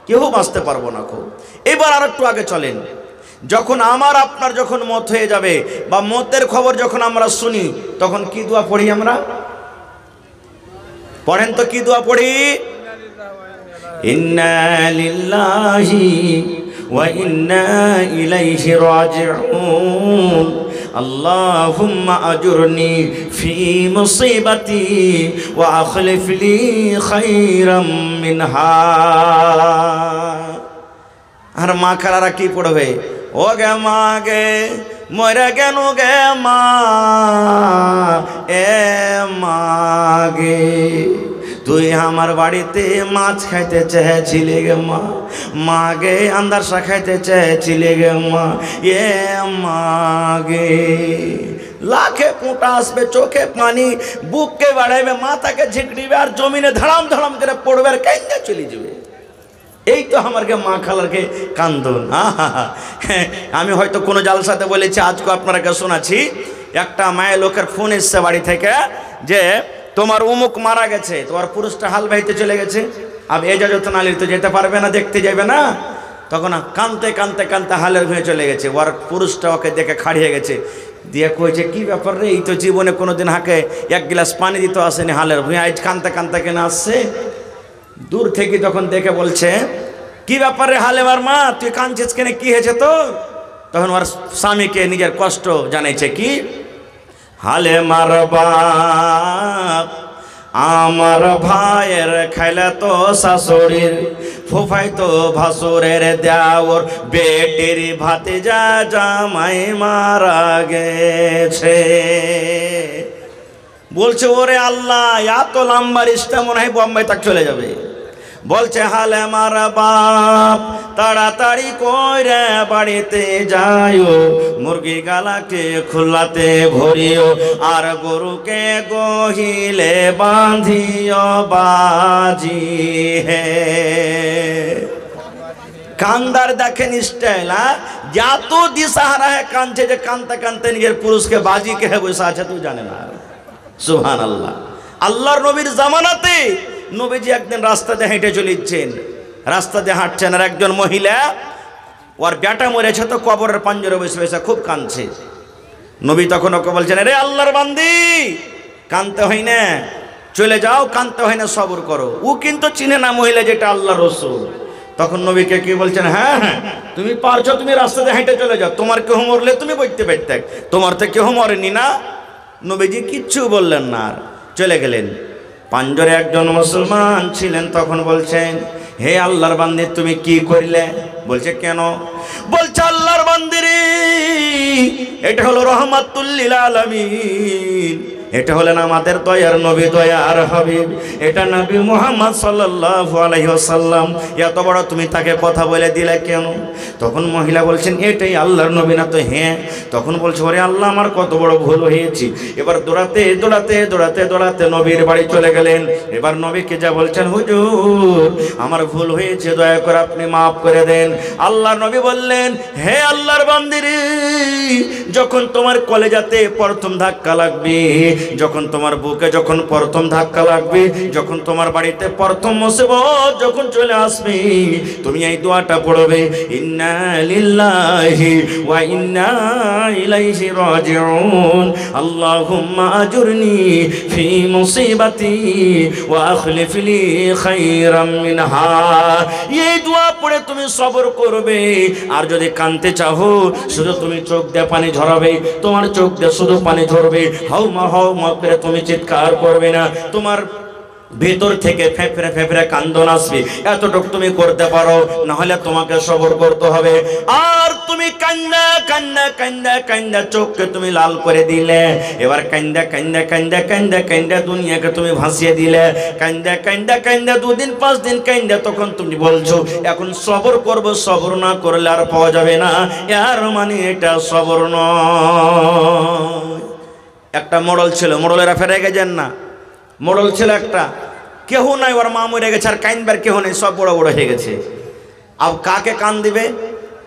কেউ বাঁচতে পারবো না। খুব এবার আর একটু আগে চলেন। যখন আমার আপনার যখন মত হয়ে যাবে বা মতের খবর যখন আমরা শুনি, তখন কি দোয়া পড়ি আমরা? পড়েন তো, কি দোয়া পড়ি? ইন্না লিল্লাহি ওয়া ইন্না ইলাইহি রাজিউন। আল্লাহুম্মা আজুরনি ফি মুসিবাতি ওয়া আখলিফ লি খায়রাম মিনহা। আর মা খালারা কি পড়বে? ও গে মা গে মরে কেন গে মা, এ মা গে তুই আমার বাড়িতে মাছ খাইতে চেয়েছিলি গে মা, মা গে আন্দারসা খাইতে চেয়েছিলি গে মা, এ মা গে। লাখে পোঁটা আসবে, চোখে পানি, বুককে বাড়াইবে, মাথাকে ঝিঁকড়িবে, আর জমিনে ধাড়াম ধাড়াম করে পড়বে আর কাইন্দা চলে যাবে। এই তো আমারকে মা খালারকে কান্দন। আমি হয়তো কোনো জালসাতে বলেছি, আজকে আপনারাকে শোনাচ্ছি। একটা মায়ের লোকের ফোন এসছে বাড়ি থেকে যে তোমার অমুক মারা গেছে, তোমার পুরুষটা হাল বাইতে চলে গেছে, আর এজাজত নালির তো যেতে পারবে না, দেখতে যাবে না। তখন কানতে কানতে কানতে হালের ভুঁয়ে চলে গেছে, ওর পুরুষটা ওকে দেখে খাড়িয়ে গেছে, দিয়ে কইছে কি ব্যাপার রে, এই তো জীবনে কোনোদিন হাঁকে এক গ্লাস পানি দিতে আসেনি হালের ভুঁয়ে, আজ কানতে কানতে কেন আসছে। দূর থেকে তখন দেখে বলছে কি ব্যাপারে হালেমার মা, তুই কাঁদছিস কেন, কি হয়েছে তোর? তখন ওর স্বামীকে নিজের কষ্ট জানাইছে, কি হালেমার বাপ আমার ভাইয়ের খাইলে তো শাশুড়ির, ফুফাই তো ভাসুরের দেওর, বেটির ভাতিজা জামাই মারা গেছে। বলছে ওরে আল্লাহ, এত লম্বা রিস্তা মনে হয় বোম্বাই তক চলে যাবে। বলছে হালেমার বাপ তাড়াতাড়ি কইরে বাড়িতে যাইও, মুরগি গালাকে খুলাতে ভরিও, আর গরুকে গহিলে বাঁধিও বাজি হে। কান্দার দেখেন স্টাইল, যত দিশাহারা হে কাঁদছে, যে কানতে কানতে নিজের পুরুষকে বাজি কে বসে আছে তুই জানে না। সুবহানাল্লাহ। আল্লাহর নবীর জামানাতে নবীজি একদিন রাস্তা দিয়ে হেঁটে চলেছেন, রাস্তা দিয়ে হাঁটছেন, আর একজন মহিলা ওর বেটা মরেছে তো কবরের পাঞ্জরে বসে বসে খুব কাঁদছে। নবী তখন ওকে বলছেন, রে আল্লাহর বান্দি, কাঁদতে হয় না, চলে যাও, কাঁদতে হয় না, সবর করো। ও কিন্তু চিনে না মহিলা যেটা আল্লাহর রাসূল। তখন নবীকে কি বলছেন, হ্যাঁ হ্যাঁ তুমি পারছো, তুমি রাস্তা দিয়ে হেঁটে চলে যাও, তোমার কেউ মরলে তুমি বইতে পারতে, তোমার তো কেউ মরেনি না। নবীজি কিচ্ছু বললেন না, আর চলে গেলেন। পাঞ্জরে একজন মুসলমান ছিলেন, তখন বলছেন, হে আল্লাহর বান্দি তুমি কি করিলে? বলছে কেন? বলছে আল্লাহর বান্দিরে, এটা হলো রহমাতুল লিল আলামিন, এটা হলেন আমাদের দয়ার নবী, দয়ার হাবিব, এটা নবী মুহাম্মদ সাল্লাল্লাহু আলাইহি ওয়াসাল্লাম, এত বড় তুমি তাকে কথা বলে দিলে কেন? তখন মহিলা বলছেন, এটাই আল্লাহর নবী না তো? হ্যাঁ। তখন বলছে, ওরে আল্লাহ, আমার কত বড় ভুল হয়েছে। এবার দৌড়াতে দৌড়াতে দৌড়াতে দৌড়াতে নবীর বাড়ি চলে গেলেন। এবার নবীকে যা বলছেন, হুজুর আমার ভুল হয়েছে, দয়া করে আপনি মাফ করে দেন। আল্লাহর নবী বললেন, হে আল্লাহর বান্দিরে, যখন তোমার কলেজাতে প্রথম ধাক্কা লাগবে, যখন তোমার বুকে যখন প্রথম ধাক্কা লাগবে, যখন তোমার বাড়িতে প্রথম মুসিবত যখন চলে আসবে, তুমি এই দোয়াটা পড়বে, ইন্না লিল্লাহি ওয়া ইন্না ইলাইহি রাজিউন, আল্লাহুম্মা আজুরনি ফি মুসিবাতি ওয়া আখলিফ লি খায়রাম মিনহা। এই দোয়া পড়ে তুমি সবর করবে। আর যদি কাঁদতে চাও, শুধু তুমি চোখ দিয়ে পানি ঝরাবে, তোমার চোখ দিয়ে শুধু পানি ঝরবে, হাউমা হাউমা করে তুমি চিৎকার করবে না, তোমার ভেতর থেকে ফেফড়ে ফেফড়ে কান্দন আসবে, এতটুকু তুমি করতে পারো, না হলে তোমাকে সবর করতে হবে। আর তুমি কান্না কান্না কান্না কান্না চোখকে তুমি লাল করে দিলে, এবার কান্দা কান্দা কান্দা কান্দা কান্দা দুনিয়াকে তুমি ভাসিয়ে দিলে, কান্দা কান্দা কান্দা 2 দিন 5 দিন কান্দা, তখন তুমি বলছো এখন সবর করব, সবর না করলে আর পাওয়া যাবে না, এর মানে এটা সবর নয়। একটা মোড়ল ছিল, মোড়লেরা ফেরে গেছেন না, মোড়ল ছিল একটা, কেহ নাই, ওর মা মরে গেছে, আর কাইনবার কেহ নেই, সব বড় বড় হয়ে গেছে। আর কাকে কান দিবে?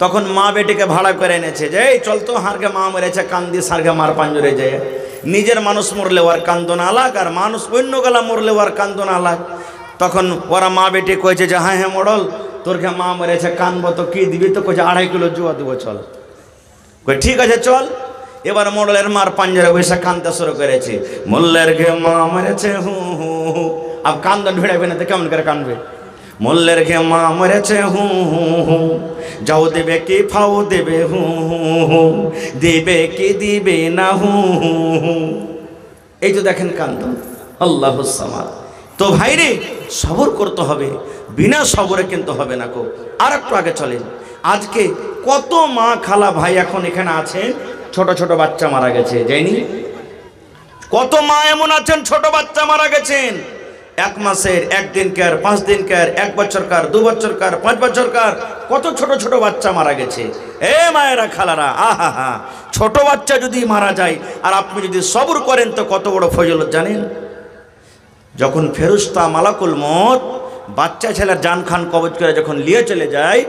তখন মা বেটিকে ভাড়া করে এনেছে, যে এই চল তো, হারকে মা মরেছে, কান দিয়ে সারকে মার পাঞ্জরে যায়। নিজের মানুষ মরলে ওর কান্দন আলাগ, আর মানুষ অন্য গলা মরলে ওর কান্দন আলাগ। তখন ওরা মা বেটি কয়েছে যে হ্যাঁ হ্যাঁ মোড়ল, তোরকে মা মরেছে, কানবো তো কি দিবি? তো কয়েছে 2.5 কিলো জুয়া দেবো, চল। কই ঠিক আছে চল। এবার মোড়লের মার পাঞ্জরে বসে কান্দতে শুরু করেছে, মোল্লের ঘে মা মরেছে হু হু হু। আব কান্দন ভিড়াবে না তো কেমন করে কানবে? মোল্লের ঘে মা মরেছে হু হু হু, যাও দেবে কি ফাও দেবে হু হু হু, দেবে কি দিবে না হু হু হু। এই তো দেখেন কান্দন, আল্লাহুস সামাদ। তো ভাইরে সবর করতে হবে, বিনা সবরে কিন্তু হবে না কো। আর একটু আগে চলেন, আজকে কত মা খালা ভাই এখন এখানে আছেন, ছোট ছোট বাচ্চা মারা গেছে, যায়নি? কত মা এমন আছেন ছোট বাচ্চা মারা গেছেন, এক মাসের, একদিনকার, 5 দিনকার, 1 বছরকার, 2 বছরকার, 5 বছরকার কত ছোট ছোট বাচ্চা মারা গেছে। এ মায়েরা, খালারা, আহা হা, ছোট বাচ্চা যদি মারা যায় আর আপনি যদি সবর করেন তো কত বড় ফজিলত জানেন। যখন ফেরেশতা মালাকুল মউত বাচ্চা ছেলের জান খান কবজ করে যখন নিয়ে চলে যায়,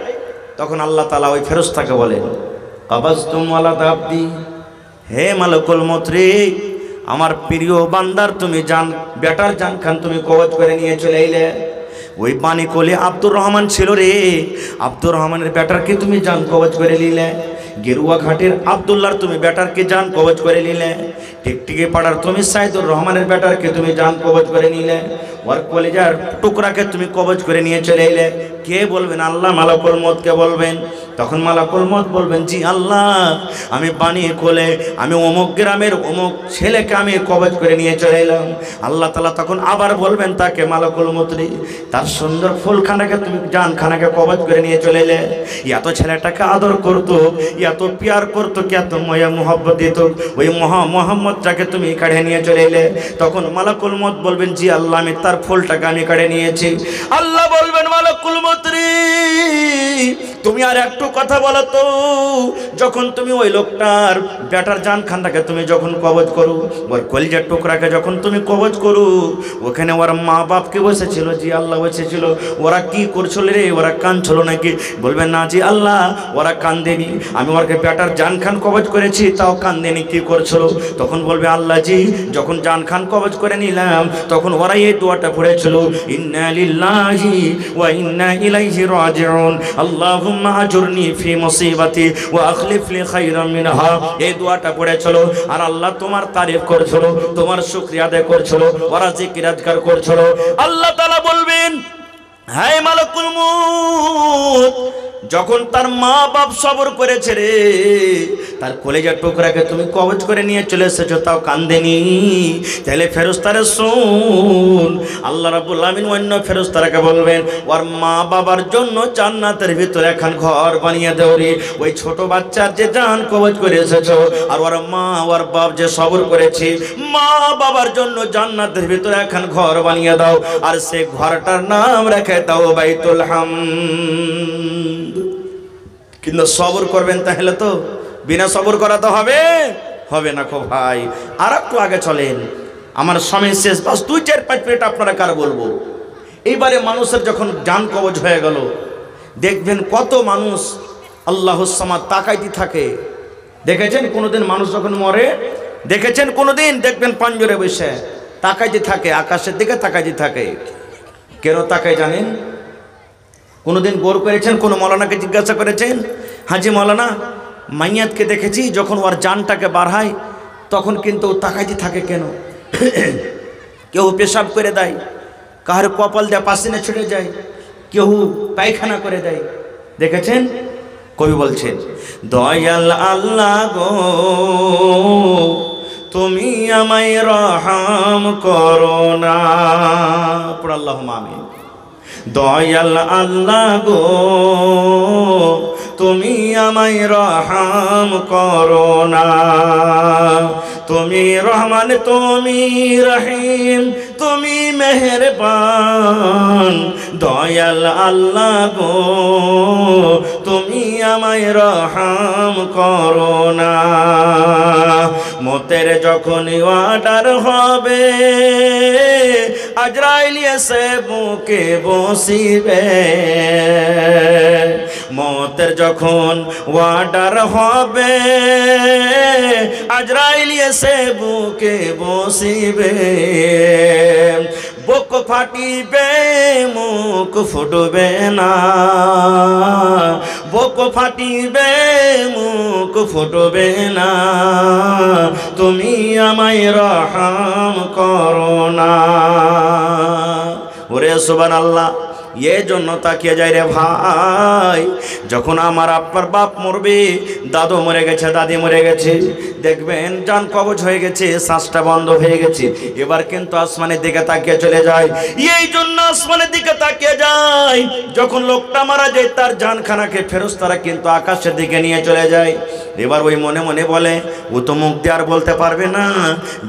তখন আল্লাহ তাআলা ওই ফেরেশতাকে বলেন, কাবাজতুম ওয়ালাদ আবদি, হে মালাকুল মউত রে, আমার প্রিয় বান্দার তুমি জান, বেটার জান খান তুমি কবজ করে নিয়ে চলে এলে। ওই পানি কোলে আব্দুর রহমান ছিল রে, আব্দুর রহমানের বেটারকে তুমি জান কবজ করে নিলে। গেরুয়া ঘাটের আব্দুল্লাহর তুমি বেটারকে জান কবজ করে নিলে। টিকটিকি পাড়ার তুমি সাইদুর রহমানের বেটারকে তুমি জান কবজ করে নিলে। ওর কলেজার টুকরাকে তুমি কবজ করে নিয়ে চলে এলে। কে বলবেন? আল্লাহ মালাকুল মউতকে বলবেন। তখন মালাকুল মউত বলবেন, জি আল্লাহ, আমি পানি কোলে আমি অমুক গ্রামের অমুক ছেলেকে আমি কবজ করে নিয়ে চলে এলাম। আল্লাহ তাআলা তখন আবার বলবেন তাকে, মালাকুল মউত রে, তার সুন্দর ফুলখানাকে তুমি জানখানাকে কবজ করে নিয়ে চলে এলে। এত ছেলেটাকে আদর করতো, এত প্যার করতো, এত মায়া মোহব্বত দিত, ওই মোহাম্মদটাকে তুমি কাঢ়ে নিয়ে চলে এলে। তখন মালাকুল মউত বলবেন, জি আল্লাহ, আমি তার ফুলটাকে আমি কাঢ়ে নিয়েছি। আল্লাহ বলবেন, মালাকুল মউত রে, তুমি আর একটু কথা বলো তো, যখন তুমি ওই লোকটার বেটার জান খানটাকে তুমি যখন কবজ করো, ওর কলিজার টুকরাকে যখন তুমি কবজ করো, ওখানে ওর মা বাপকে বসেছিল? জি আল্লাহ বসেছিল। ওরা কি করছিল রে? ওরা কাঁদছিল নাকি? বলবেন, না জি আল্লাহ, ওরা কান্দেনি, আমি ওরকে বেটার জান খান কবজ করেছি তাও কান্দেনি, কি করছিল? তখন বলবে, আল্লাহ জি, যখন জান খান কবজ করে নিলাম তখন ওরা এই দোয়াটা পড়েছিল, ইন্না লিল্লাহি ওয়া ইন্না ইলাইহি রাজিউন, আল্লাহুম্মা আজুরনি ফি মুসিবাতি ওয়া আখলিফ লি খায়রাম মিনহা। এই দোয়াটা পড়েছিল আর আল্লাহ তোমার তারিফ করছিল, তোমার শুকরিয়া আদায় করছিল, ওরা জিকির আজকার করছিল। আল্লাহ তাআলা বলবেন, হায় মালাকুল মউত, যখন তার মা বাপ সবর করেছে রে, তার কলেজার টুকরাকে তুমি কবজ করে নিয়ে চলে এসেছো তাও কান্দেনি, তাহলে ফেরেশতারে শুন, আল্লাহ রাব্বুল আলামিন অন্য ফেরেশতারাকে বলবেন, ওর মা বাবার জন্য জান্নাতের ভিতরে এখন ঘর বানিয়ে দাও রে। ওই ছোট বাচ্চার যে জান কবজ করে এসেছো আর ওর মা ওর বাপ যে সবর করেছে, মা বাবার জন্য জান্নাতের ভিতরে এখন ঘর বানিয়ে দাও, আর সে ঘরটার নাম রেখে দাও বাইতুল হামদ। কিন্তু সবর করবেন, তাহলে তো বিনা সবর করা তো হবে না গো ভাই। আর একটু আগে চলেন, আমার সময় শেষ, বাস 2-4-5 মিনিট আপনারা কার বলবো। এইবারে মানুষের যখন জান কবজ হয়ে গেল, দেখবেন কত মানুষ আল্লাহুস সামাদ তাকাইতে থাকে। দেখেছেন কোনোদিন মানুষ যখন মরে? দেখেছেন কোনোদিন? দেখবেন পাঞ্জরে বসে তাকাইতে থাকে, আকাশের দিকে তাকাইতে থাকে। কেন তাকায় জানেন? কোনোদিন গোর করেছেন? কোনো মৌলানাকে জিজ্ঞাসা করেছেন, হাজি মৌলানা, মাইয়াতকে দেখেছি যখন ওর জানটাকে বাড়ায় তখন কিন্তু তাকাইতে থাকে কেন? কেউ পেশাব করে দেয়, কাহার কপাল দেয় পাসিনা ছুটে যায়, কেউ পায়খানা করে দেয়। দেখেছেন? কবি বলছেন, দয়াল আল্লাহ গো তুমি আমায় রহম করো না, পড় আল্লাহুম্মা আমিন। দয়াল আল্লাহ গো তুমি আমায় রহম করো না, তুমি রহমান, তুমি রহিম, তুমি মেহেরবান, দয়াল আল্লাহ গো তুমি আমায় রহম করো না। মতের যখন অর্ডার হবে, আজরাইল এসে বুকে বসিবে, মতের যখন অর্ডার হবে, আজরাইল এসে বুকে বসিবে, বুক ফাটিবে মুখ ফুটবে না, বুক ফাটিবে মুখ ফুটবে না, তুমি আমায় রহম করো না। ওরে সুবহানাল্লাহ, এই জন্য তাকিয়ে যায় রে ভাই, যখন আমার আপনার বাপ মরবে, দাদু মরে গেছে, দাদি মরে গেছে, দেখবেন জান কবজ হয়ে গেছে, শ্বাসটা বন্ধ হয়ে গেছে, এবার কিন্তু আসমানের দিকে তাকিয়ে চলে যায়। এই জন্য আসমানের দিকে তাকিয়ে যায়, যখন লোকটা মারা যায় তার জানখানাকে ফেরেশতারা কিন্তু আকাশের দিকে নিয়ে চলে যায়। এবার ওই মনে মনে বলে, ও তো মুখ দিয়ে আর বলতে পারবে না,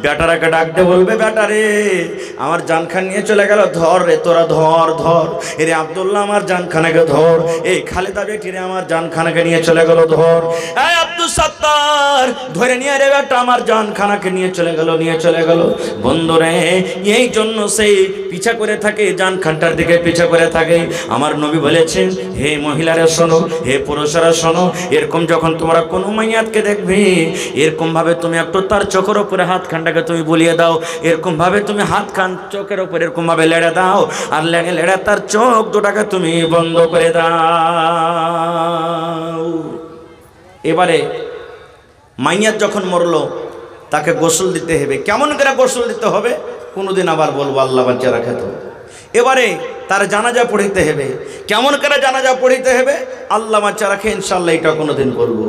বেটারাকে ডাকতে বলবে, বেটারে আমার জানখান নিয়ে চলে গেল, ধর রে তোরা, ধর ধর, এরে আব্দুল্লাহ আমার জানখানাকে ধর, এই খালেদা বেটিরে আমার জানখানাকে নিয়ে চলে গেল, ধর, এই আব্দুল সাত্তার ধরে নিয়ে রে বেটা আমার জানখানাকে নিয়ে চলে গেল, নিয়ে চলে গেল। বন্ধুরে, এই জন্য সেই পিছা করে থাকে, জানখানটার দিকে পিছা করে থাকে। আমার নবী বলেছেন, হে মহিলারা শোনো, হে পুরুষেরা শোনো, এরকম যখন তোমরা কোনো মাইয়াতকে দেখবে, এরকম ভাবে তুমি একটু তার চোখের উপরে হাতখানটাকে তুমি বুলিয়ে দাও, এরকম ভাবে তুমি হাতখান চোখের উপরে এরকম ভাবে লেড়ে দাও, আর লেড়ে লেড়ে তার চোখ দুটাকে তুমি বন্ধ করে দাও। এবারে মাইয়াত যখন মরলো, তাকে গোসল দিতে হবে। কেমন করে গোসল দিতে হবে কোনোদিন আবার বলবো, আল্লাহ বাচ্চা রাখে তো। এবারে তার জানাজা পড়িতে হবে। কেমন করে জানাজা পড়িতে হবে আল্লাহ বাচ্চা রাখে, ইনশাল্লাহ এটা কোনোদিন বলবো।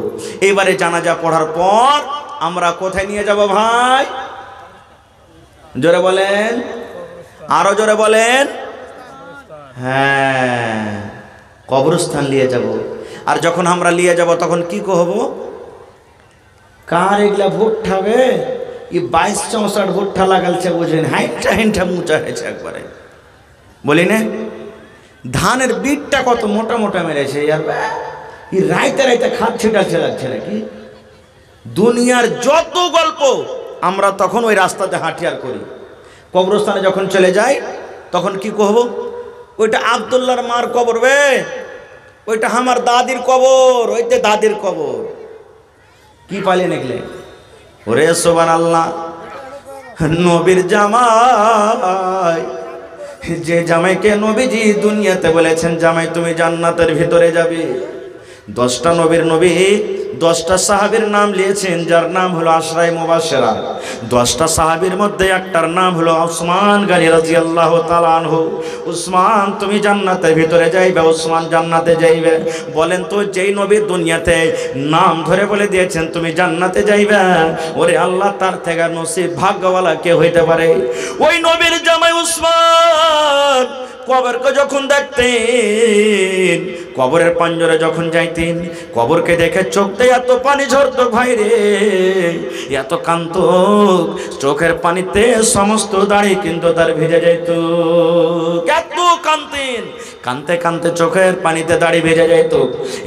এবারে জানাজা পড়ার পর আমরা কোথায় নিয়ে যাব ভাই? জোরে বলেন, আরো জোরে বলেন। হ্যাঁ, কবরস্থান নিয়ে যাব। আর যখন আমরা নিয়ে যাব তখন কি কহব? কার এগুলা ভুট্টা হবে? ই 22-64 ভুট্টা লাগালছে, বুঝলেন, হাইটা হাইটা মুচা হয়েছে একবারে, বলি না? ধানের বীজটা কত মোটা মোটা মেরেছে, ই রাইতে রাইতে খাচ্ছে ডালছে লাগছে নাকি? দুনিয়ার যত গল্প আমরা তখন ওই রাস্তাতে হাঁটিয়ার করি। কবরস্থানে যখন চলে যাই তখন কি কহব? ওইটা আব্দুল্লাহর মার কবর বে, ওইটা আমার দাদির কবর, ওইটা দাদির কবর। কি পালিয়ে নিকলে? ওরে সুবহানাল্লাহ, নবীর জামাই, যে জামাইকে নবীজি দুনিয়াতে বলেছেন, জামাই তুমি জান্নাতের ভিতরে যাবে। 10টা নবীর নবী 10টা সাহাবীর নাম লিয়েছেন, যার নাম হলো আশরায়ে মুবাশশিরা। 10টা সাহাবীর মধ্যে একটার নাম হলো উসমান গনি রাদিয়াল্লাহু তাআলা আনহু। উসমান তুমি জান্নাতের ভিতরে যাইবে, উসমান জান্নাতে যাইবে। বলেন তো, যেই নবী দুনিয়াতে নাম ধরে বলে দিয়েছেন তুমি জান্নাতে যাইবে, ওরে আল্লাহ তার থেকে নসিব ভাগ্যওয়ালা কে হইতে পারে? ওই নবীর জামাই উসমান কবরকে যখন দেখতেন, কবরের পাঞ্জরে যখন যাইতেন, কবরকে দেখে চোখতে এত পানি ঝরতো ভাই রে, এত কান্ত, চোখের পানিতে সমস্ত দাড়ি কিন্তু তার ভিজে যেত। এত কানতেন, কানতে কানতে চোখের পানিতে দাড়ি ভেজে যেত।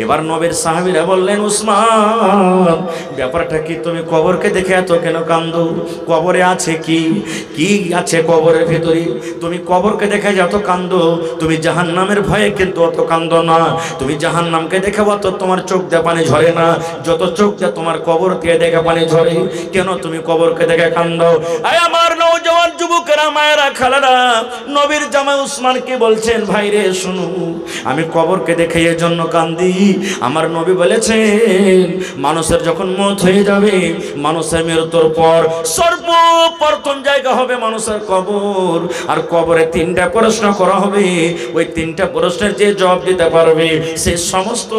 এবার নবীর সাহাবীরা বললেন, উসমান ব্যাপারটা কি? তুমি কবরকে দেখে এত কেন কান্দো? কবরে আছে কি? কি আছে কবরের ভিতরে? তুমি কবরকে দেখে যত কান্দো, তুমি জাহান্নামের ভয়ে কিন্তু অত কান্দো না। তুমি জাহান্নামকে দেখে অত তোমার চোখ দিয়ে পানি ঝরে না, যত চোখ দিয়ে তোমার কবর দিয়ে দেখে পানি ঝরে। কেন তুমি কবরকে দেখে কান্দো? আয় আমার নওজওয়ান যুবকেরা, মায়েরা, খালারা, নবীর জামাই উসমানকে বলছেন, ভাই রে শুনো, আমি কবরকে দেখে এর জন্য কান্দি। আমার নবী বলেছেন, মানুষের যখন মওত হয়ে যাবে, মানুষের মৃত্যুর পর সর্বপ্রথম জায়গা হবে মানুষের কবর। আর কবরে 3টা প্রশ্ন করা হবে। ওই 3টা প্রশ্নের যে জবাব দিতে পারবে, সে সমস্ত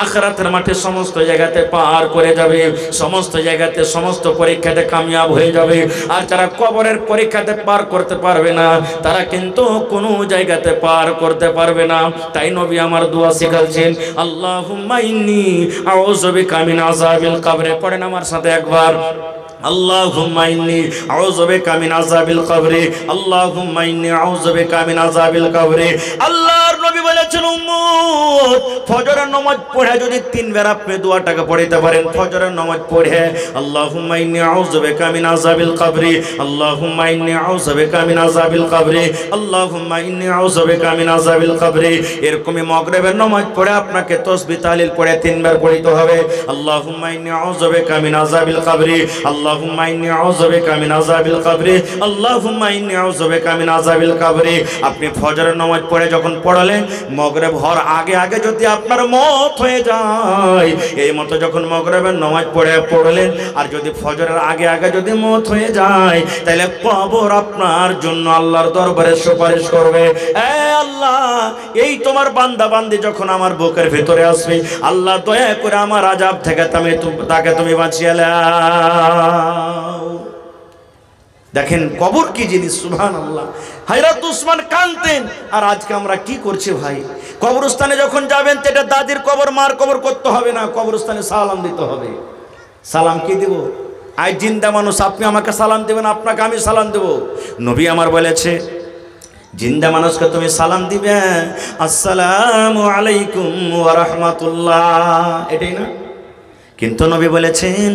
আখিরাতের মাঠে সমস্ত জায়গাতে পার করে যাবে, সমস্ত জায়গাতে সমস্ত পরীক্ষাতে কামিয়াব হয়ে যাবে। আর যারা কবরের পরীক্ষাতে পার করতে পারবে না, তারা কিন্তু কোনো জায়গাতে পার করতে পারবে না। তাই নবী আমার দোয়া শিখাচ্ছেন, আল্লাহুম্মা ইন্নী আউযু বিকা মিন আযাবিল কবরে। পড়েন আমার সাথে একবার, আল্লাহুম্মা ইন্নী আউযু বিকা মিন আযাবিল কবরি, আল্লাহুম্মা ইন্নী আউযু বিকা মিন আযাবিল কবরি। আল্লাহর নবী বলেছেন, উম্মত ফজরের নামাজ পড়ে যদি 3 বার আপনি দোয়াটাকে পড়তে পারেন, ফজরের নামাজ পড়ে আল্লাহুম্মা ইন্নী আউযু বিকা মিন আযাবিল কবরি, আল্লাহুম্মা ইন্নী আউযু বিকা মিন আযাবিল কবরি, আল্লাহুম্মা ইন্নী আউযু বিকা মিন আযাবিল কবরি। এরকমই মাগরিবের নামাজ পড়ে আপনাকে তাসবিহ তাহলিল পড়ে 3 বার পড়তে হবে, আল্লাহুম্মা ইন্নী আউযু বিকা মিন আযাবিল কবরি, আল্লাহুম্মা ইন্নী আউযু বিকা মিন আযাবিল কবরি, আল্লাহুম্মা ইন্নী আউযু বিকা মিন আযাবিল কবরি। আপনি ফজরের নামাজ পড়ে যখন পড়লেন, মাগরিব হওয়ার আগে আগে যদি আপনার মওত হয়ে যায়, এই মতো যখন মাগরিবের নামাজ পড়লেন আর যদি ফজরের আগে আগে যদি মওত হয়ে যায়, তাহলে কবর আপনার জন্য আল্লাহর দরবারে সুপারিশ করবে, এ আল্লাহ এই তোমার বান্দা বান্দি যখন আমার বুকের ভিতরে আসবে, আল্লাহ দয়া করে আমার আযাব থেকে তাকে তুমি বাঁচিয়ে নাও। দেখেন কবর কি জিনিস, সুবহানাল্লাহ। হযরত উসমান কাঁদতেন, আর আজকে আমরা কি করছি ভাই? কবরস্থানে যখন যাবেন তো এটা দাদির কবর মার কবর করতে হবে না, কবরস্থানে সালাম দিতে হবে। সালাম কি দেব? আজ জিন্দা মানুষ, আপনি আমাকে সালাম দেবেন, আপনাকে আমি সালাম দেব। নবী আমার বলেছে জিন্দা মানুষকে তুমি সালাম দিবে আসসালামু আলাইকুম ওয়া রাহমাতুল্লাহ, এটাই না? কিন্তু নবী বলেছেন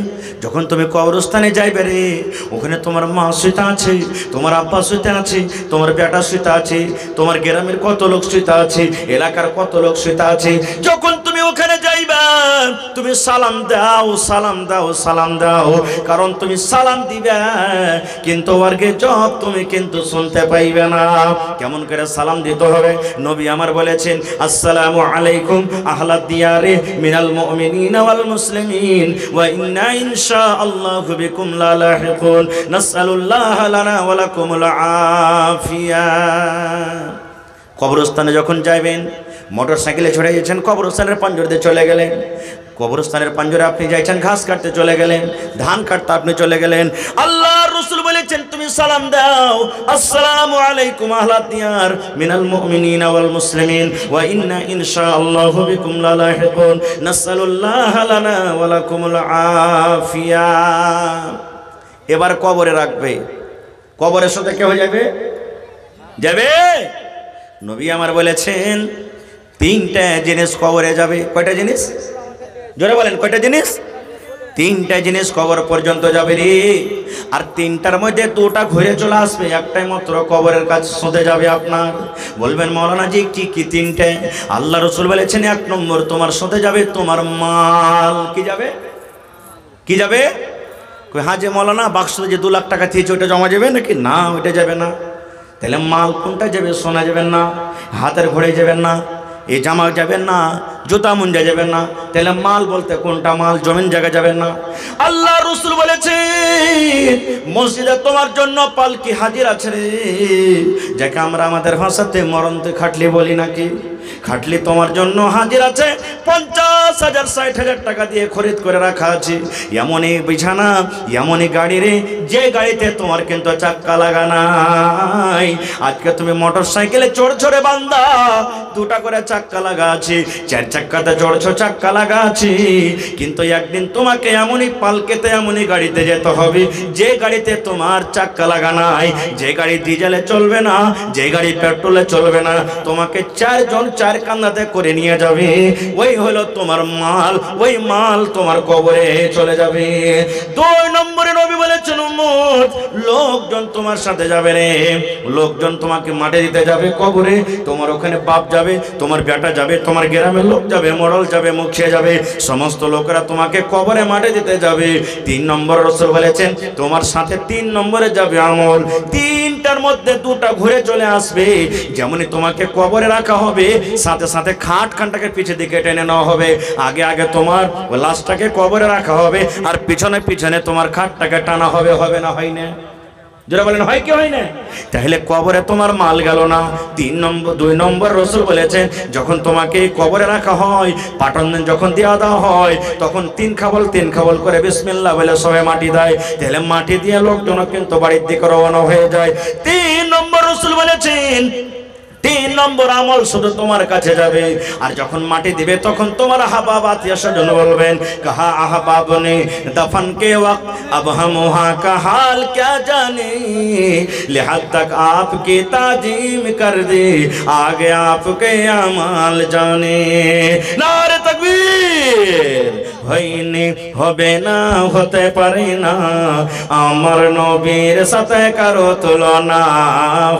যখন তুমি কবরস্থানে যাইবে রে, ওখানে তোমার মা শুইতে আছে, তোমার আব্বা শুইতে আছে, তোমার বেটা শুইতে আছে, তোমার গ্রামের কত লোক শুইতে আছে, এলাকার কত লোক শুইতে আছে, যখন তুমি ওখানে যাইবা তুমি সালাম দাও, সালাম দাও, সালাম দাও। কারণ তুমি সালাম দিবে কিন্তু ওরকে জবাব তুমি কিন্তু শুনতে পাইবে না। কেমন করে সালাম দিতে হবে? নবী আমার বলেছেন আসসালামু আলাইকুম আহলাদ দিয়ারে মিনাল মুমিনিনা ওয়াল মুসলিমিন ওয়া ইন্না ইনশাআল্লাহু বিকুম লা লাহিকুন নাসআলুল্লাহ লানা ওয়া লাকুমুল আফিয়া। কবরস্থানে যখন যাবেন, মোটরসাইকেলে চড়ে গেছেন, কবরস্থানের পাঞ্জরে চলে গেলেন, কবরস্থানের পাঞ্জরে আপনি যাইছেন, ঘাস কাটতে চলে গেলেন, ধান কাটতে আপনি চলে গেলেন, আল্লাহর রাসূল বলেছেন তুমি সালাম দাও আসসালামু আলাইকুম আহলাদ দিয়ার মিনাল মুমিনিনা ওয়াল মুসলিমিন ওয়া ইন্না ইনশাআল্লাহু বিকুম লা লাহিকুন নাসআলুল্লাহ লানা ওয়া লাকুমুল আফিয়া। এবার কবরে রাখবে, কবরের সাথে কে হয়ে যাবে? যাবে। নবী আমার বলেছেন তিনটা জিনিস কবরে যাবে। কয়টা জিনিস? জোরে বলেন, কয়টা জিনিস? তিনটা জিনিস কবর পর্যন্ত যাবে রে। আর তিনটার মধ্যে দুটা ঘুরে চলে আসবে, একটাই মাত্র কবরের কাছে শুতে যাবে আপনার। বলবেন মাওলানা জি কি কি তিনটে? আল্লাহ রাসূল বলেছেন এক নম্বর তোমার শুতে যাবে তোমার মাল। কি যাবে? কি যাবে? হ্যাঁ যে মাওলানা বাক্সতে যে 2 লাখ টাকা দিয়েছে ওটা জমা যাবে নাকি? না, ওইটা যাবে না। তাহলে মাল কোনটা যাবে? সোনা যাবেন না, হাতের ঘড়ি যাবেন না, এই জামা যাবেন না, জুতা মুঞ্জা যাবেন না। তাহলে মাল বলতে কোনটা মাল? জমিন জায়গা যাবেন না। আল্লাহ রাসূল বলেছেন মসজিদে তোমার জন্য পালকি হাজির আছে রে, যাকে আমরা আমাদের ভাষাতে মরণতে খাটলি বলি নাকি। খাটলি তোমার জন্য হাজির আছে, 50,000 60,000 টাকা দিয়ে খরিদ করে রাখা আছে। এমনই বিছানা, এমনই গাড়ি রে, যে গাড়িতে তোমার কিন্তু চাক্কা লাগা নাই। আজকে তুমি মোটর সাইকেলে চড়ছো রে বান্দা, 2টা করে চাক্কা লাগা আছে, 4 চাক্কাতে চড়ছো, চাক্কা লাগা আছে। কিন্তু একদিন তোমাকে এমনই পালকেতে, এমনই গাড়িতে যেতে হবে যে গাড়িতে তোমার চাক্কা লাগা নাই, যে গাড়ি ডিজেলে চলবে না, যে গাড়ি পেট্রোলে চলবে না। তোমাকে 4 জন 4 কান্দাতে করে নিয়ে যাবে। ওই হলো তোমার মাল, ওই মাল তোমার কবরে চলে যাবে। 2 নম্বরে নবী বলেছেন উম্মত লোকজন তোমার সাথে যাবে রে, লোকজন তোমাকে মাটি দিতে যাবে কবরে। তোমার ওখানে বাপ যাবে, তোমার বেটা যাবে, তোমার গ্রামের লোক যাবে, মডল যাবে, মুখিয়া যাবে, সমস্ত লোকেরা তোমাকে কবরে মাটি দিতে যাবে। 3 নম্বর রাসূল বলেছেন তোমার সাথে 3 নম্বরে যাবে আমল। 3টার মধ্যে 2টা ঘুরে চলে আসবে। যেমনই তোমাকে কবরে রাখা হবে, সাথে সাথে খাটখানটাকে পিছে দিকে টেনে নেওয়া হবে। আগে আগে তোমার লাশটাকে কবরে রাখা হবে, আর পিছনে পিছনে তোমার খাটটাকে টানা হবে। হবে না? হয় না? যারা বলেন হয় কি হয় না? তাহলে কবরে তোমার মাল গেল না। 2 নম্বর রাসূল বলেছেন যখন তোমাকে কবরে রাখা হয়, পাটন যখন দেওয়া দেওয়া হয়, তখন 3 খাবল করে বিসমিল্লাহ বলে সবাই মাটি দেয়। তাহলে মাটি দিয়ে লোকজন কিন্তু বাড়ির দিকে রওনা হয়ে যায়। 3 নম্বর রাসূল বলেছেন 3 নম্বর আমল শুধু তোমার কাছে যাবে। আর যখন মাটি দিবে তখন তোমার আহবাব আত্মীয় স্বজন বলবেন কাহা আহবাব নে দফন কে ওয়াক্ত अब हम वहाँ का हाल क्या जाने, लिहाज तक आपकी ताजीम कर दे आगे आपके अमाल जाने। नारे तकबीर, হয়নি হবে না হতে পারে না আমার নবীর সাথে কারো তুলনা